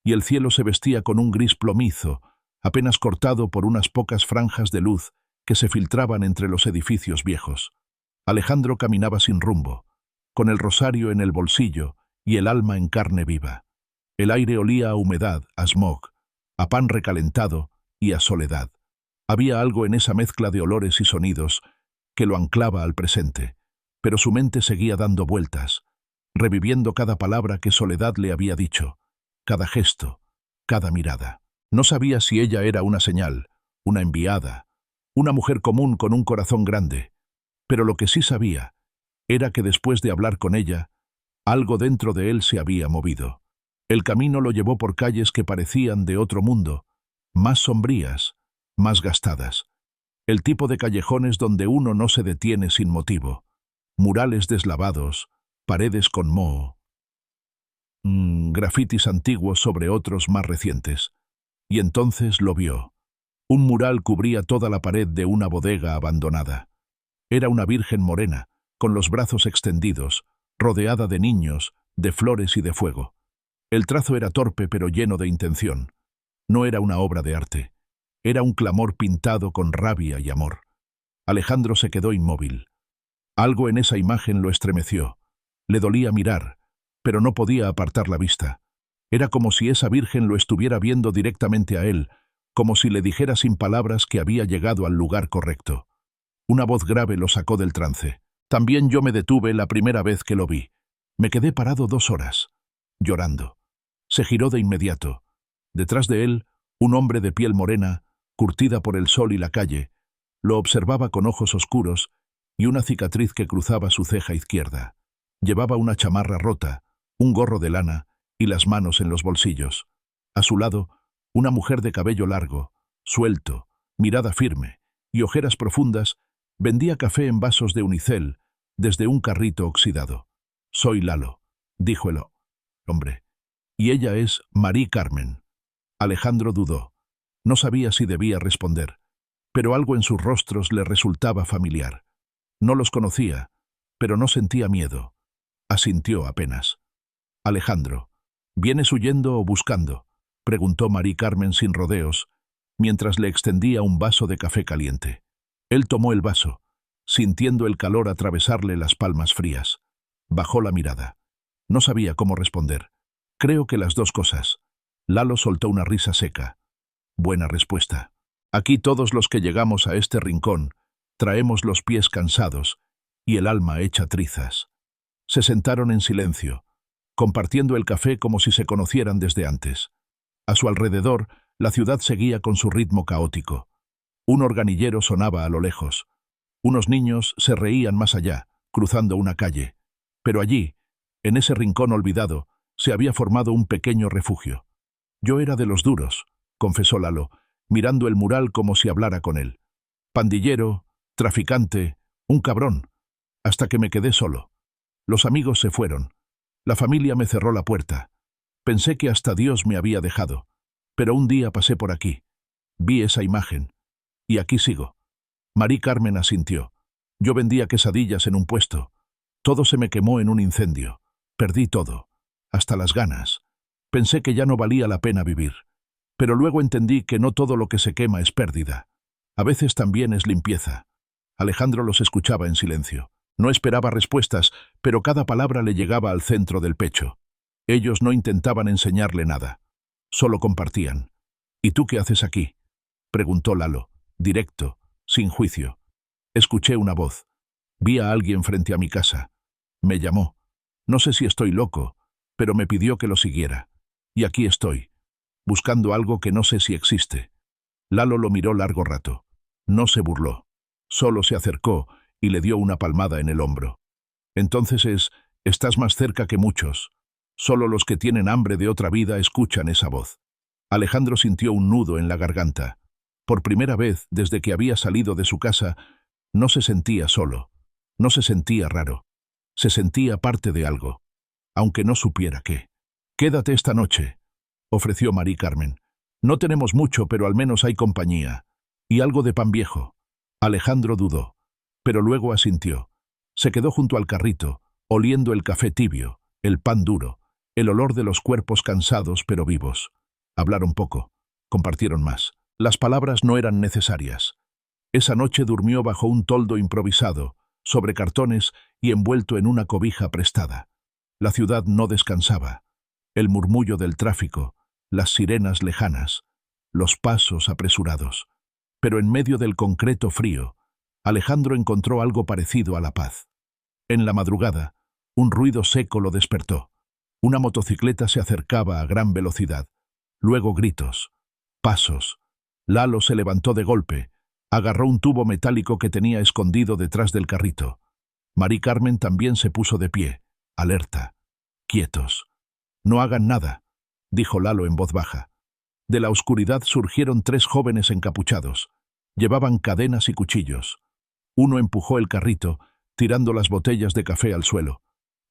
y el cielo se vestía con un gris plomizo, apenas cortado por unas pocas franjas de luz que se filtraban entre los edificios viejos. Alejandro caminaba sin rumbo, con el rosario en el bolsillo y el alma en carne viva. El aire olía a humedad, a smog, a pan recalentado y a soledad. Había algo en esa mezcla de olores y sonidos que lo anclaba al presente, pero su mente seguía dando vueltas, reviviendo cada palabra que Soledad le había dicho, cada gesto, cada mirada. No sabía si ella era una señal, una enviada, una mujer común con un corazón grande, pero lo que sí sabía era que después de hablar con ella, algo dentro de él se había movido. El camino lo llevó por calles que parecían de otro mundo, más sombrías, más gastadas. El tipo de callejones donde uno no se detiene sin motivo. Murales deslavados, paredes con moho, grafitis antiguos sobre otros más recientes. Y entonces lo vio. Un mural cubría toda la pared de una bodega abandonada. Era una virgen morena, con los brazos extendidos, rodeada de niños, de flores y de fuego. El trazo era torpe pero lleno de intención. No era una obra de arte. Era un clamor pintado con rabia y amor. Alejandro se quedó inmóvil. Algo en esa imagen lo estremeció. Le dolía mirar, pero no podía apartar la vista. Era como si esa virgen lo estuviera viendo directamente a él, como si le dijera sin palabras que había llegado al lugar correcto. Una voz grave lo sacó del trance. También yo me detuve la primera vez que lo vi. Me quedé parado 2 horas, llorando. Se giró de inmediato. Detrás de él, un hombre de piel morena, curtida por el sol y la calle, lo observaba con ojos oscuros y una cicatriz que cruzaba su ceja izquierda. Llevaba una chamarra rota, un gorro de lana y las manos en los bolsillos. A su lado, una mujer de cabello largo, suelto, mirada firme y ojeras profundas, vendía café en vasos de unicel desde un carrito oxidado. «Soy Lalo», dijo el hombre. «Y ella es Mari Carmen». Alejandro dudó. No sabía si debía responder, pero algo en sus rostros le resultaba familiar. No los conocía, pero no sentía miedo. Asintió apenas. «Alejandro, ¿vienes huyendo o buscando?», preguntó Mari Carmen sin rodeos, mientras le extendía un vaso de café caliente. Él tomó el vaso, sintiendo el calor atravesarle las palmas frías. Bajó la mirada. No sabía cómo responder. «Creo que las 2 cosas». Lalo soltó una risa seca. «Buena respuesta. Aquí todos los que llegamos a este rincón traemos los pies cansados y el alma hecha trizas». Se sentaron en silencio, compartiendo el café como si se conocieran desde antes. A su alrededor, la ciudad seguía con su ritmo caótico. Un organillero sonaba a lo lejos. Unos niños se reían más allá, cruzando una calle. Pero allí, en ese rincón olvidado, se había formado un pequeño refugio. «Yo era de los duros», confesó Lalo, mirando el mural como si hablara con él. «Pandillero, traficante, un cabrón, hasta que me quedé solo. Los amigos se fueron. La familia me cerró la puerta. Pensé que hasta Dios me había dejado. Pero un día pasé por aquí. Vi esa imagen. Y aquí sigo». Mari Carmen asintió. «Yo vendía quesadillas en un puesto. Todo se me quemó en un incendio. Perdí todo, hasta las ganas. Pensé que ya no valía la pena vivir. Pero luego entendí que no todo lo que se quema es pérdida. A veces también es limpieza». Alejandro los escuchaba en silencio. No esperaba respuestas, pero cada palabra le llegaba al centro del pecho. Ellos no intentaban enseñarle nada. Solo compartían. «¿Y tú qué haces aquí?», preguntó Lalo, directo, sin juicio. «Escuché una voz. Vi a alguien frente a mi casa. Me llamó. No sé si estoy loco, pero me pidió que lo siguiera. Y aquí estoy, buscando algo que no sé si existe». Lalo lo miró largo rato. No se burló. Solo se acercó y le dio una palmada en el hombro. «Entonces estás más cerca que muchos. Solo los que tienen hambre de otra vida escuchan esa voz». Alejandro sintió un nudo en la garganta. Por primera vez, desde que había salido de su casa, No se sentía solo, no se sentía raro, se sentía parte de algo, aunque no supiera qué. «Quédate esta noche», ofreció Mari Carmen. «No tenemos mucho, pero al menos hay compañía. Y algo de pan viejo». Alejandro dudó, pero luego asintió. Se quedó junto al carrito, oliendo el café tibio, el pan duro, el olor de los cuerpos cansados pero vivos. Hablaron poco, compartieron más. Las palabras no eran necesarias. Esa noche durmió bajo un toldo improvisado, sobre cartones y envuelto en una cobija prestada. La ciudad no descansaba. El murmullo del tráfico, las sirenas lejanas, los pasos apresurados. Pero en medio del concreto frío, Alejandro encontró algo parecido a la paz. En la madrugada, un ruido seco lo despertó. Una motocicleta se acercaba a gran velocidad. Luego gritos, pasos. Lalo se levantó de golpe, agarró un tubo metálico que tenía escondido detrás del carrito. Mari Carmen también se puso de pie, alerta. «Quietos. No hagan nada», dijo Lalo en voz baja. De la oscuridad surgieron 3 jóvenes encapuchados. Llevaban cadenas y cuchillos. Uno empujó el carrito, tirando las botellas de café al suelo.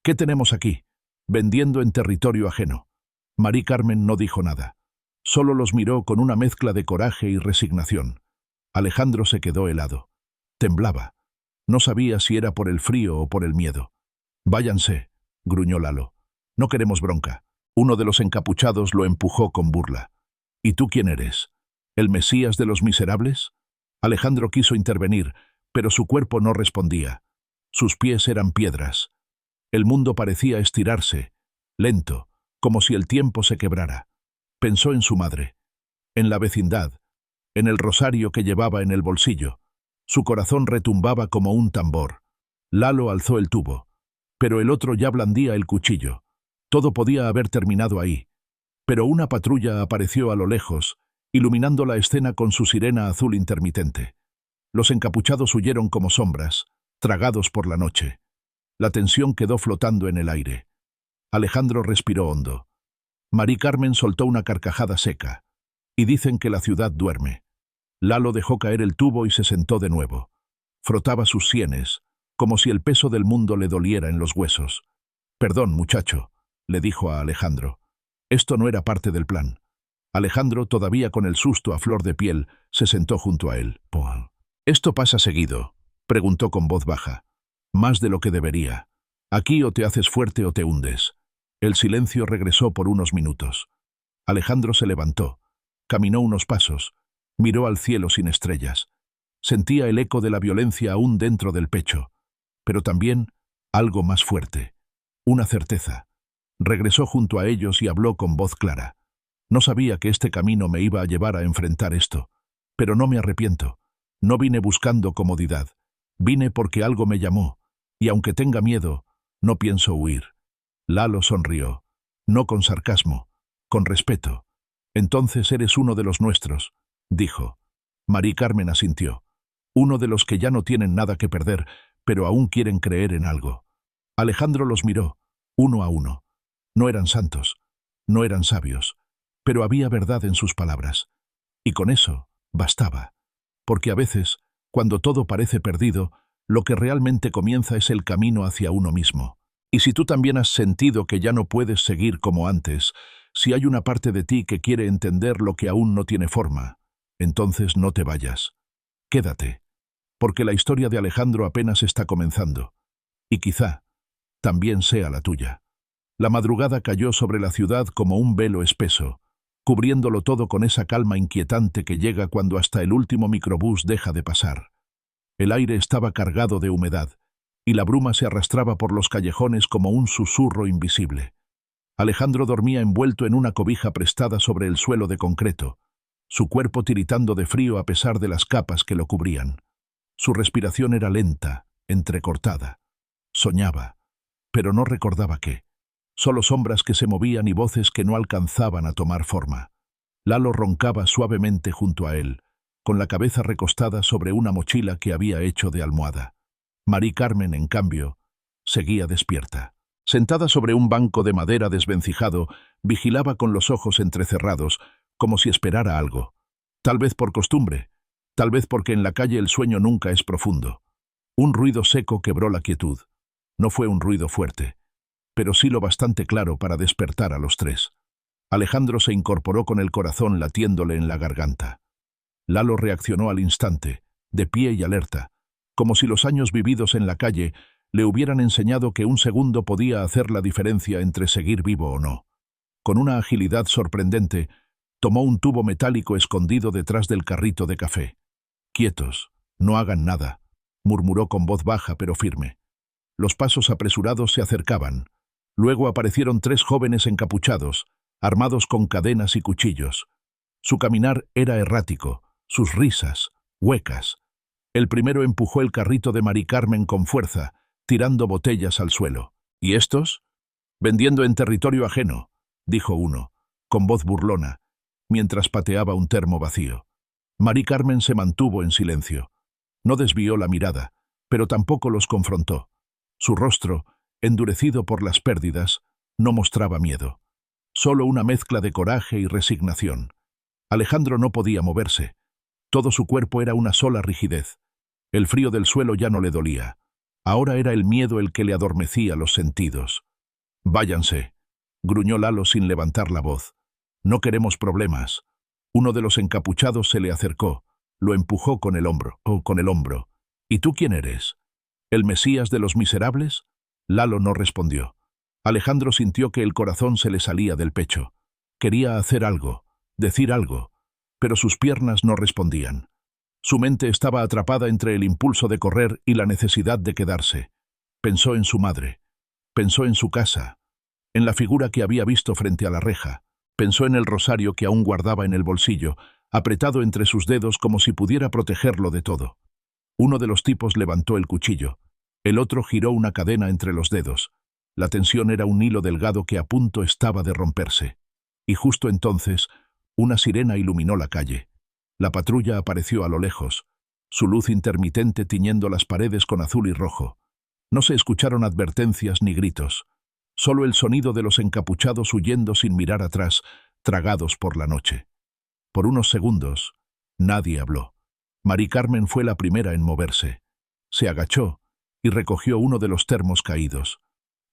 «¿Qué tenemos aquí? Vendiendo en territorio ajeno». Mari Carmen no dijo nada. Solo los miró con una mezcla de coraje y resignación. Alejandro se quedó helado. Temblaba. No sabía si era por el frío o por el miedo. «Váyanse», gruñó Lalo. «No queremos bronca». Uno de los encapuchados lo empujó con burla. «¿Y tú quién eres? ¿El Mesías de los miserables?» Alejandro quiso intervenir, pero su cuerpo no respondía. Sus pies eran piedras. El mundo parecía estirarse, lento, como si el tiempo se quebrara. Pensó en su madre, en la vecindad, en el rosario que llevaba en el bolsillo. Su corazón retumbaba como un tambor. Lalo alzó el tubo, pero el otro ya blandía el cuchillo. Todo podía haber terminado ahí. Pero una patrulla apareció a lo lejos, iluminando la escena con su sirena azul intermitente. Los encapuchados huyeron como sombras, tragados por la noche. La tensión quedó flotando en el aire. Alejandro respiró hondo. Mari Carmen soltó una carcajada seca. «Y dicen que la ciudad duerme». Lalo dejó caer el tubo y se sentó de nuevo. Frotaba sus sienes, como si el peso del mundo le doliera en los huesos. «Perdón, muchacho», le dijo a Alejandro. Esto no era parte del plan. Alejandro, todavía con el susto a flor de piel, se sentó junto a él. «¿Esto pasa seguido?», preguntó con voz baja. «Más de lo que debería. Aquí o te haces fuerte o te hundes». El silencio regresó por unos minutos. Alejandro se levantó, caminó unos pasos, miró al cielo sin estrellas. Sentía el eco de la violencia aún dentro del pecho, pero también algo más fuerte, una certeza. Regresó junto a ellos y habló con voz clara. «No sabía que este camino me iba a llevar a enfrentar esto, pero no me arrepiento. No vine buscando comodidad. Vine porque algo me llamó, y aunque tenga miedo, no pienso huir». Lalo sonrió, no con sarcasmo, con respeto. «Entonces eres uno de los nuestros», dijo. Mari Carmen asintió. «Uno de los que ya no tienen nada que perder, pero aún quieren creer en algo». Alejandro los miró, uno a uno. No eran santos, no eran sabios, pero había verdad en sus palabras. Y con eso bastaba. Porque a veces, cuando todo parece perdido, lo que realmente comienza es el camino hacia uno mismo. Y si tú también has sentido que ya no puedes seguir como antes, si hay una parte de ti que quiere entender lo que aún no tiene forma, entonces no te vayas. Quédate, porque la historia de Alejandro apenas está comenzando. Y quizá también sea la tuya. La madrugada cayó sobre la ciudad como un velo espeso, cubriéndolo todo con esa calma inquietante que llega cuando hasta el último microbús deja de pasar. El aire estaba cargado de humedad, y la bruma se arrastraba por los callejones como un susurro invisible. Alejandro dormía envuelto en una cobija prestada sobre el suelo de concreto, su cuerpo tiritando de frío a pesar de las capas que lo cubrían. Su respiración era lenta, entrecortada. Soñaba, pero no recordaba qué. Solo sombras que se movían y voces que no alcanzaban a tomar forma. Lalo roncaba suavemente junto a él, con la cabeza recostada sobre una mochila que había hecho de almohada. Mari Carmen, en cambio, seguía despierta. Sentada sobre un banco de madera desvencijado, vigilaba con los ojos entrecerrados, como si esperara algo. Tal vez por costumbre, tal vez porque en la calle el sueño nunca es profundo. Un ruido seco quebró la quietud. No fue un ruido fuerte, pero sí lo bastante claro para despertar a los tres. Alejandro se incorporó con el corazón latiéndole en la garganta. Lalo reaccionó al instante, de pie y alerta, como si los años vividos en la calle le hubieran enseñado que un segundo podía hacer la diferencia entre seguir vivo o no. Con una agilidad sorprendente, tomó un tubo metálico escondido detrás del carrito de café. «Quietos, no hagan nada», murmuró con voz baja pero firme. Los pasos apresurados se acercaban. Luego aparecieron tres jóvenes encapuchados, armados con cadenas y cuchillos. Su caminar era errático, sus risas, huecas. El primero empujó el carrito de Mari Carmen con fuerza, tirando botellas al suelo. «¿Y estos?» «Vendiendo en territorio ajeno», dijo uno, con voz burlona, mientras pateaba un termo vacío. Mari Carmen se mantuvo en silencio. No desvió la mirada, pero tampoco los confrontó. Su rostro, endurecido por las pérdidas, no mostraba miedo. Solo una mezcla de coraje y resignación. Alejandro no podía moverse. Todo su cuerpo era una sola rigidez. El frío del suelo ya no le dolía. Ahora era el miedo el que le adormecía los sentidos. «Váyanse», gruñó Lalo sin levantar la voz. «No queremos problemas». Uno de los encapuchados se le acercó, lo empujó con el hombro. «¿Y tú quién eres? ¿El Mesías de los miserables?» Lalo no respondió. Alejandro sintió que el corazón se le salía del pecho. Quería hacer algo, decir algo, pero sus piernas no respondían. Su mente estaba atrapada entre el impulso de correr y la necesidad de quedarse. Pensó en su madre, pensó en su casa, en la figura que había visto frente a la reja, pensó en el rosario que aún guardaba en el bolsillo, apretado entre sus dedos como si pudiera protegerlo de todo. Uno de los tipos levantó el cuchillo, el otro giró una cadena entre los dedos. La tensión era un hilo delgado que a punto estaba de romperse. Y justo entonces, una sirena iluminó la calle. La patrulla apareció a lo lejos, su luz intermitente tiñendo las paredes con azul y rojo. No se escucharon advertencias ni gritos, solo el sonido de los encapuchados huyendo sin mirar atrás, tragados por la noche. Por unos segundos, nadie habló. Mari Carmen fue la primera en moverse. Se agachó y recogió uno de los termos caídos.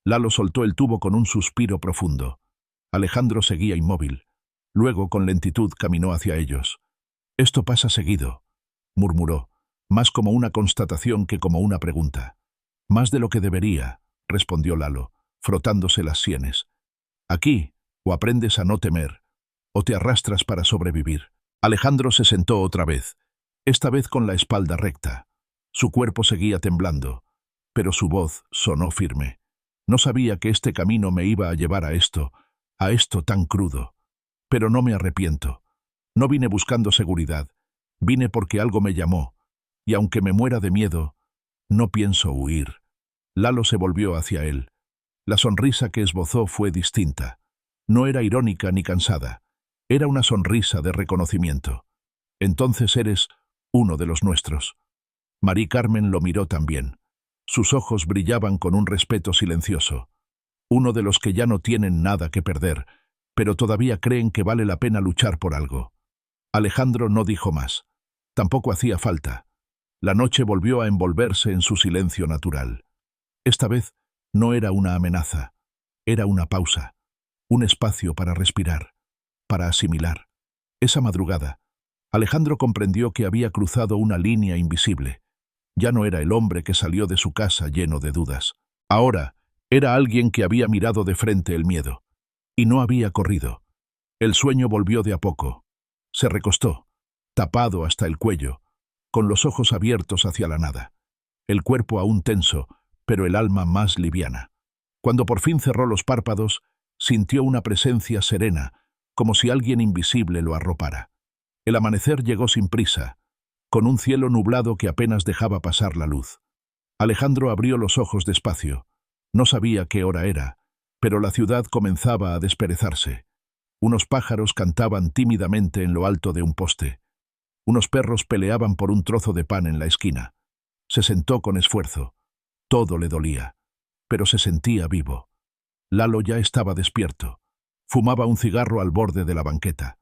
Lalo soltó el tubo con un suspiro profundo. Alejandro seguía inmóvil. Luego, con lentitud, caminó hacia ellos. «Esto pasa seguido», murmuró, más como una constatación que como una pregunta. «Más de lo que debería», respondió Lalo, frotándose las sienes. «Aquí, o aprendes a no temer, o te arrastras para sobrevivir». Alejandro se sentó otra vez, esta vez con la espalda recta. Su cuerpo seguía temblando, pero su voz sonó firme. «No sabía que este camino me iba a llevar a esto tan crudo. Pero no me arrepiento. No vine buscando seguridad, vine porque algo me llamó, y aunque me muera de miedo, no pienso huir». Lalo se volvió hacia él. La sonrisa que esbozó fue distinta. No era irónica ni cansada. Era una sonrisa de reconocimiento. «Entonces eres uno de los nuestros». Mari Carmen lo miró también. Sus ojos brillaban con un respeto silencioso. Uno de los que ya no tienen nada que perder, pero todavía creen que vale la pena luchar por algo. Alejandro no dijo más. Tampoco hacía falta. La noche volvió a envolverse en su silencio natural. Esta vez no era una amenaza, era una pausa, un espacio para respirar, para asimilar. Esa madrugada, Alejandro comprendió que había cruzado una línea invisible. Ya no era el hombre que salió de su casa lleno de dudas. Ahora era alguien que había mirado de frente el miedo. Y no había corrido. El sueño volvió de a poco. Se recostó, tapado hasta el cuello, con los ojos abiertos hacia la nada. El cuerpo aún tenso, pero el alma más liviana. Cuando por fin cerró los párpados, sintió una presencia serena, como si alguien invisible lo arropara. El amanecer llegó sin prisa, con un cielo nublado que apenas dejaba pasar la luz. Alejandro abrió los ojos despacio. No sabía qué hora era, pero la ciudad comenzaba a desperezarse. Unos pájaros cantaban tímidamente en lo alto de un poste. Unos perros peleaban por un trozo de pan en la esquina. Se sentó con esfuerzo. Todo le dolía, pero se sentía vivo. Lalo ya estaba despierto. Fumaba un cigarro al borde de la banqueta.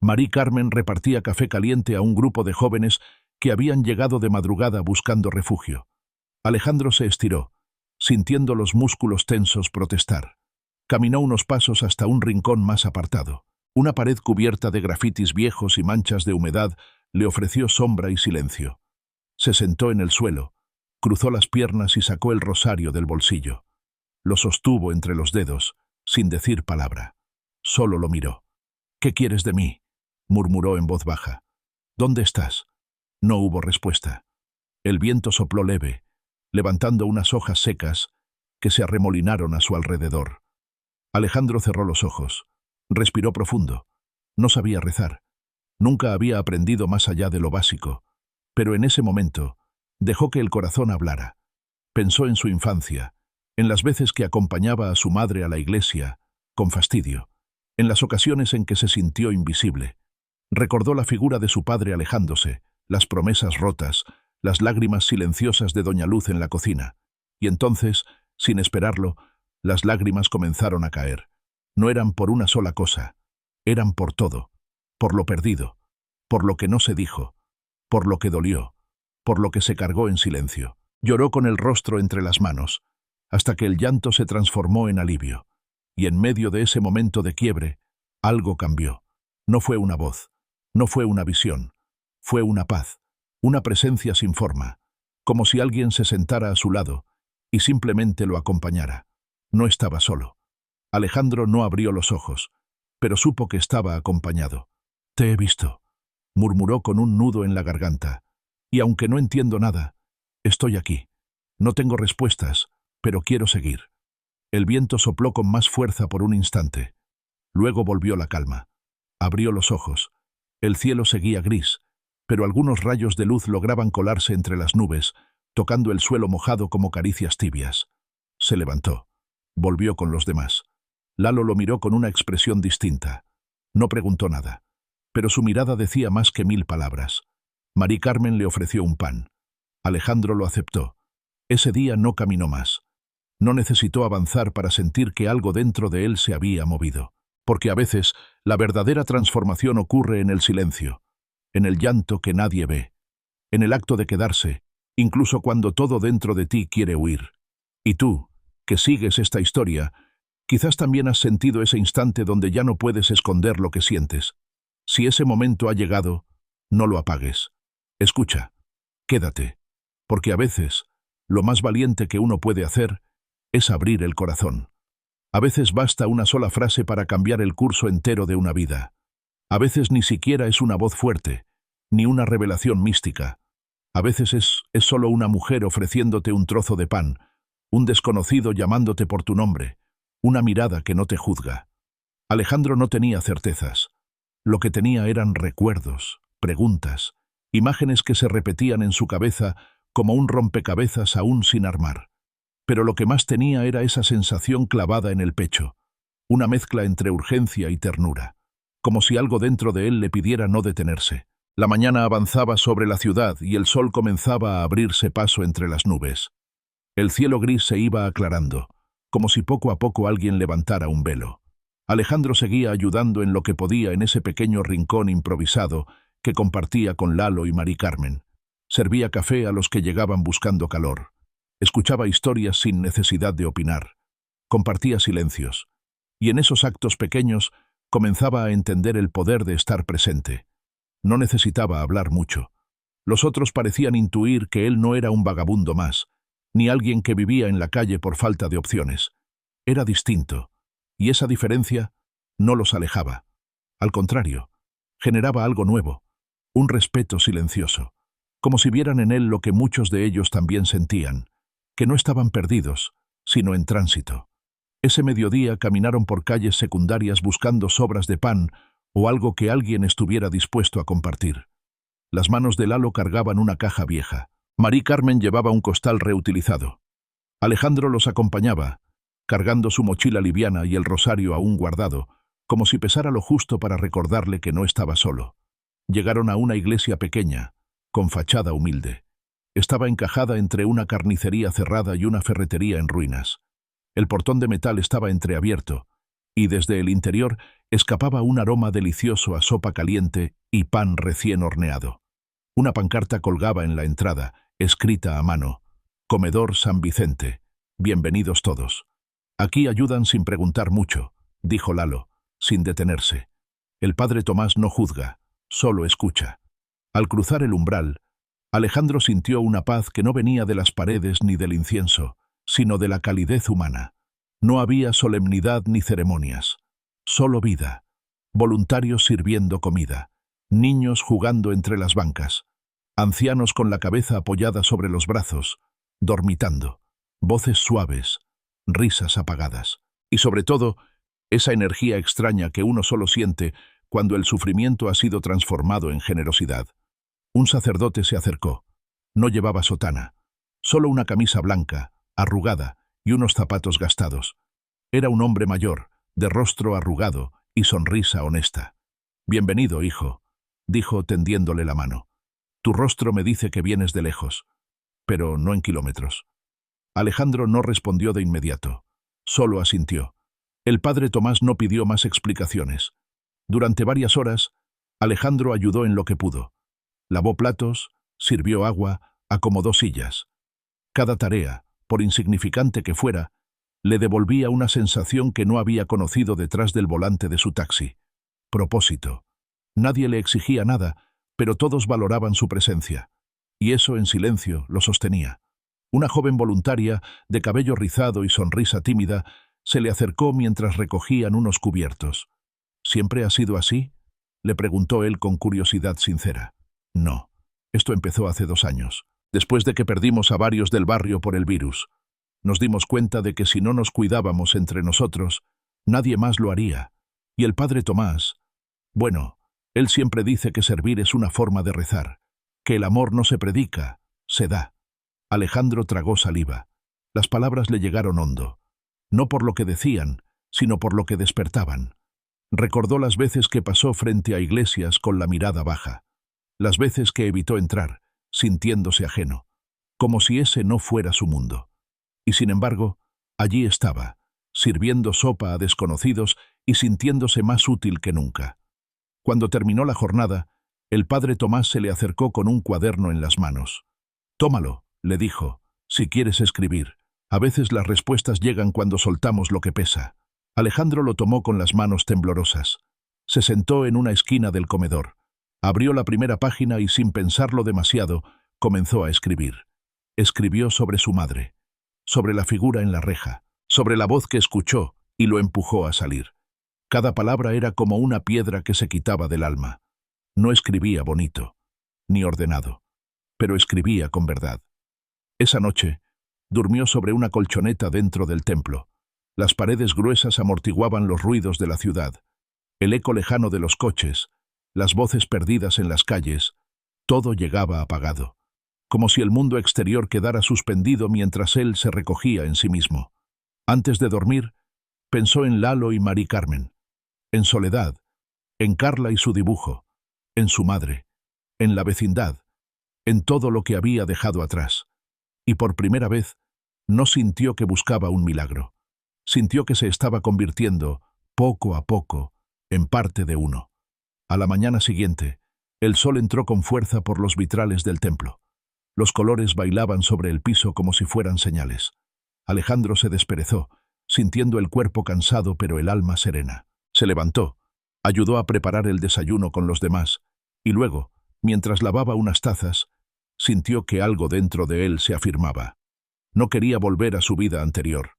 Mari Carmen repartía café caliente a un grupo de jóvenes que habían llegado de madrugada buscando refugio. Alejandro se estiró, sintiendo los músculos tensos protestar. Caminó unos pasos hasta un rincón más apartado. Una pared cubierta de grafitis viejos y manchas de humedad le ofreció sombra y silencio. Se sentó en el suelo, cruzó las piernas y sacó el rosario del bolsillo. Lo sostuvo entre los dedos, sin decir palabra. Solo lo miró. «¿Qué quieres de mí?», murmuró en voz baja. «¿Dónde estás?». No hubo respuesta. El viento sopló leve, levantando unas hojas secas que se arremolinaron a su alrededor. Alejandro cerró los ojos. Respiró profundo. No sabía rezar. Nunca había aprendido más allá de lo básico. Pero en ese momento dejó que el corazón hablara. Pensó en su infancia, en las veces que acompañaba a su madre a la iglesia, con fastidio, en las ocasiones en que se sintió invisible. Recordó la figura de su padre alejándose, las promesas rotas, las lágrimas silenciosas de Doña Luz en la cocina. Y entonces, sin esperarlo, las lágrimas comenzaron a caer. No eran por una sola cosa, eran por todo, por lo perdido, por lo que no se dijo, por lo que dolió, por lo que se cargó en silencio. Lloró con el rostro entre las manos, hasta que el llanto se transformó en alivio. Y en medio de ese momento de quiebre, algo cambió. No fue una voz, no fue una visión, fue una paz, una presencia sin forma, como si alguien se sentara a su lado y simplemente lo acompañara. No estaba solo. Alejandro no abrió los ojos, pero supo que estaba acompañado. «Te he visto», murmuró con un nudo en la garganta. «Y aunque no entiendo nada, estoy aquí. No tengo respuestas, pero quiero seguir». El viento sopló con más fuerza por un instante. Luego volvió la calma. Abrió los ojos. El cielo seguía gris, pero algunos rayos de luz lograban colarse entre las nubes, tocando el suelo mojado como caricias tibias. Se levantó. Volvió con los demás. Lalo lo miró con una expresión distinta. No preguntó nada, pero su mirada decía más que 1000 palabras. Mari Carmen le ofreció un pan. Alejandro lo aceptó. Ese día no caminó más. No necesitó avanzar para sentir que algo dentro de él se había movido. Porque a veces la verdadera transformación ocurre en el silencio, en el llanto que nadie ve, en el acto de quedarse, incluso cuando todo dentro de ti quiere huir. Y tú, que sigues esta historia, quizás también has sentido ese instante donde ya no puedes esconder lo que sientes. Si ese momento ha llegado, no lo apagues. Escucha, quédate, porque a veces lo más valiente que uno puede hacer es abrir el corazón. A veces basta una sola frase para cambiar el curso entero de una vida. A veces ni siquiera es una voz fuerte, ni una revelación mística. A veces es solo una mujer ofreciéndote un trozo de pan, un desconocido llamándote por tu nombre, una mirada que no te juzga. Alejandro no tenía certezas. Lo que tenía eran recuerdos, preguntas, imágenes que se repetían en su cabeza como un rompecabezas aún sin armar. Pero lo que más tenía era esa sensación clavada en el pecho, una mezcla entre urgencia y ternura, como si algo dentro de él le pidiera no detenerse. La mañana avanzaba sobre la ciudad y el sol comenzaba a abrirse paso entre las nubes. El cielo gris se iba aclarando, como si poco a poco alguien levantara un velo. Alejandro seguía ayudando en lo que podía en ese pequeño rincón improvisado que compartía con Lalo y Mari Carmen. Servía café a los que llegaban buscando calor. Escuchaba historias sin necesidad de opinar. Compartía silencios. Y en esos actos pequeños comenzaba a entender el poder de estar presente. No necesitaba hablar mucho. Los otros parecían intuir que él no era un vagabundo más, ni alguien que vivía en la calle por falta de opciones. Era distinto, y esa diferencia no los alejaba. Al contrario, generaba algo nuevo, un respeto silencioso, como si vieran en él lo que muchos de ellos también sentían, que no estaban perdidos, sino en tránsito. Ese mediodía caminaron por calles secundarias buscando sobras de pan o algo que alguien estuviera dispuesto a compartir. Las manos de Lalo cargaban una caja vieja. Mari Carmen llevaba un costal reutilizado. Alejandro los acompañaba, cargando su mochila liviana y el rosario aún guardado, como si pesara lo justo para recordarle que no estaba solo. Llegaron a una iglesia pequeña, con fachada humilde. Estaba encajada entre una carnicería cerrada y una ferretería en ruinas. El portón de metal estaba entreabierto, y desde el interior escapaba un aroma delicioso a sopa caliente y pan recién horneado. Una pancarta colgaba en la entrada, escrita a mano: Comedor San Vicente. Bienvenidos todos. Aquí ayudan sin preguntar mucho, dijo Lalo, sin detenerse. El padre Tomás no juzga, solo escucha. Al cruzar el umbral, Alejandro sintió una paz que no venía de las paredes ni del incienso, sino de la calidez humana. No había solemnidad ni ceremonias, solo vida, voluntarios sirviendo comida, niños jugando entre las bancas, ancianos con la cabeza apoyada sobre los brazos, dormitando, voces suaves, risas apagadas, y sobre todo, esa energía extraña que uno solo siente cuando el sufrimiento ha sido transformado en generosidad. Un sacerdote se acercó. No llevaba sotana, solo una camisa blanca, arrugada, y unos zapatos gastados. Era un hombre mayor, de rostro arrugado y sonrisa honesta. «Bienvenido, hijo», dijo tendiéndole la mano. «Tu rostro me dice que vienes de lejos, pero no en kilómetros». Alejandro no respondió de inmediato, solo asintió. El padre Tomás no pidió más explicaciones. Durante varias horas, Alejandro ayudó en lo que pudo. Lavó platos, sirvió agua, acomodó sillas. Cada tarea, por insignificante que fuera, le devolvía una sensación que no había conocido detrás del volante de su taxi. Propósito. Nadie le exigía nada, pero todos valoraban su presencia. Y eso en silencio lo sostenía. Una joven voluntaria, de cabello rizado y sonrisa tímida, se le acercó mientras recogían unos cubiertos. «¿Siempre ha sido así?», le preguntó él con curiosidad sincera. «No. Esto empezó hace 2 años, después de que perdimos a varios del barrio por el virus. Nos dimos cuenta de que si no nos cuidábamos entre nosotros, nadie más lo haría. Y el padre Tomás, bueno, él siempre dice que servir es una forma de rezar, que el amor no se predica, se da». Alejandro tragó saliva. Las palabras le llegaron hondo, no por lo que decían, sino por lo que despertaban. Recordó las veces que pasó frente a iglesias con la mirada baja, las veces que evitó entrar, sintiéndose ajeno, como si ese no fuera su mundo. Y sin embargo, allí estaba, sirviendo sopa a desconocidos y sintiéndose más útil que nunca. Cuando terminó la jornada, el padre Tomás se le acercó con un cuaderno en las manos. «Tómalo», le dijo, «si quieres escribir. A veces las respuestas llegan cuando soltamos lo que pesa». Alejandro lo tomó con las manos temblorosas. Se sentó en una esquina del comedor. Abrió la primera página y, sin pensarlo demasiado, comenzó a escribir. Escribió sobre su madre, sobre la figura en la reja, sobre la voz que escuchó y lo empujó a salir. Cada palabra era como una piedra que se quitaba del alma. No escribía bonito, ni ordenado, pero escribía con verdad. Esa noche, durmió sobre una colchoneta dentro del templo. Las paredes gruesas amortiguaban los ruidos de la ciudad, el eco lejano de los coches, las voces perdidas en las calles, todo llegaba apagado, como si el mundo exterior quedara suspendido mientras él se recogía en sí mismo. Antes de dormir, pensó en Lalo y Mari Carmen, en Soledad, en Carla y su dibujo, en su madre, en la vecindad, en todo lo que había dejado atrás. Y por primera vez, no sintió que buscaba un milagro. Sintió que se estaba convirtiendo, poco a poco, en parte de uno. A la mañana siguiente, el sol entró con fuerza por los vitrales del templo. Los colores bailaban sobre el piso como si fueran señales. Alejandro se desperezó, sintiendo el cuerpo cansado pero el alma serena. Se levantó, ayudó a preparar el desayuno con los demás, y luego, mientras lavaba unas tazas, sintió que algo dentro de él se afirmaba. No quería volver a su vida anterior.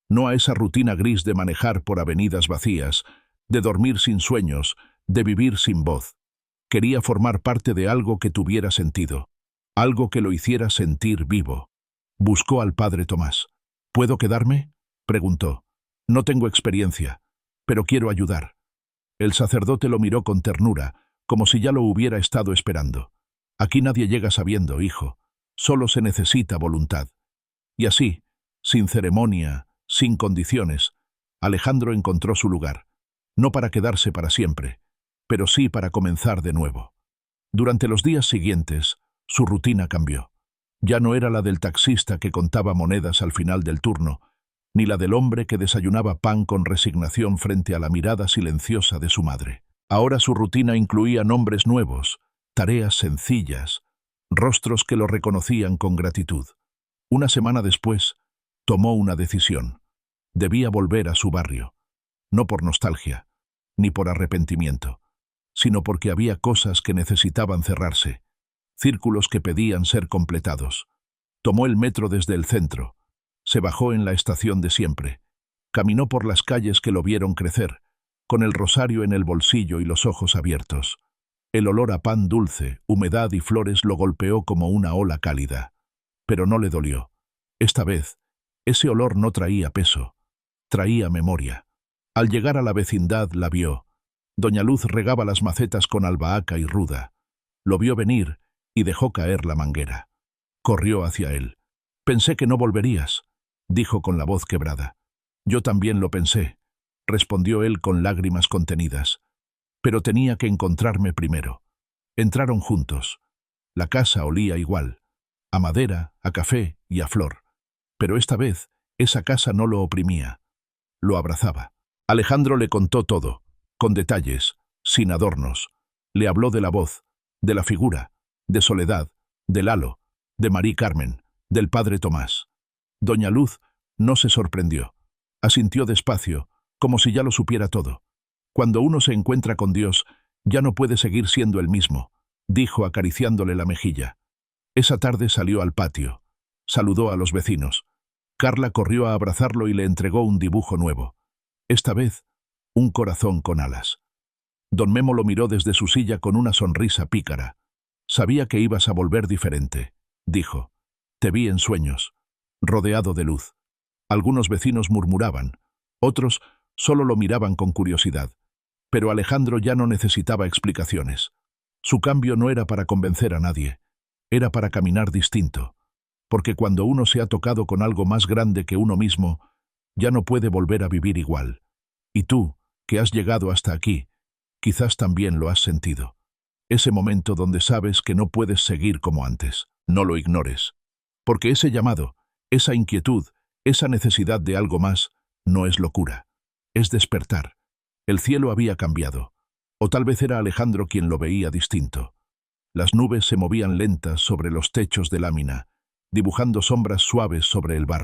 No a esa rutina gris de manejar por avenidas vacías, de dormir sin sueños, de vivir sin voz. Quería formar parte de algo que tuviera sentido, algo que lo hiciera sentir vivo. Buscó al padre Tomás. «¿Puedo quedarme?», preguntó. «No tengo experiencia, pero quiero ayudar». El sacerdote lo miró con ternura, como si ya lo hubiera estado esperando. «Aquí nadie llega sabiendo, hijo. Solo se necesita voluntad». Y así, sin ceremonia, sin condiciones, Alejandro encontró su lugar, no para quedarse para siempre, pero sí para comenzar de nuevo. Durante los días siguientes, su rutina cambió. Ya no era la del taxista que contaba monedas al final del turno, ni la del hombre que desayunaba pan con resignación frente a la mirada silenciosa de su madre. Ahora su rutina incluía nombres nuevos, tareas sencillas, rostros que lo reconocían con gratitud. Una semana después, tomó una decisión. Debía volver a su barrio. No por nostalgia, ni por arrepentimiento, sino porque había cosas que necesitaban cerrarse, círculos que pedían ser completados. Tomó el metro desde el centro, se bajó en la estación de siempre, caminó por las calles que lo vieron crecer, con el rosario en el bolsillo y los ojos abiertos. El olor a pan dulce, humedad y flores lo golpeó como una ola cálida. Pero no le dolió. Esta vez, ese olor no traía peso, traía memoria. Al llegar a la vecindad la vio. Doña Luz regaba las macetas con albahaca y ruda. Lo vio venir y dejó caer la manguera. Corrió hacia él. «Pensé que no volverías», dijo con la voz quebrada. «Yo también lo pensé», respondió él con lágrimas contenidas. «Pero tenía que encontrarme primero». Entraron juntos. La casa olía igual, a madera, a café y a flor. Pero esta vez, esa casa no lo oprimía. Lo abrazaba. Alejandro le contó todo, con detalles, sin adornos. Le habló de la voz, de la figura, de Soledad, de Lalo, de Mari Carmen, del padre Tomás. Doña Luz no se sorprendió. Asintió despacio, como si ya lo supiera todo. «Cuando uno se encuentra con Dios, ya no puede seguir siendo el mismo», dijo acariciándole la mejilla. Esa tarde salió al patio. Saludó a los vecinos. Carla corrió a abrazarlo y le entregó un dibujo nuevo. Esta vez, un corazón con alas. Don Memo lo miró desde su silla con una sonrisa pícara. «Sabía que ibas a volver diferente», dijo. «Te vi en sueños, rodeado de luz». Algunos vecinos murmuraban, otros solo lo miraban con curiosidad. Pero Alejandro ya no necesitaba explicaciones. Su cambio no era para convencer a nadie, era para caminar distinto. Porque cuando uno se ha tocado con algo más grande que uno mismo, ya no puede volver a vivir igual. Y tú, que has llegado hasta aquí, quizás también lo has sentido. Ese momento donde sabes que no puedes seguir como antes. No lo ignores. Porque ese llamado, esa inquietud, esa necesidad de algo más, no es locura. Es despertar. El cielo había cambiado. O tal vez era Alejandro quien lo veía distinto. Las nubes se movían lentas sobre los techos de lámina, dibujando sombras suaves sobre el barro.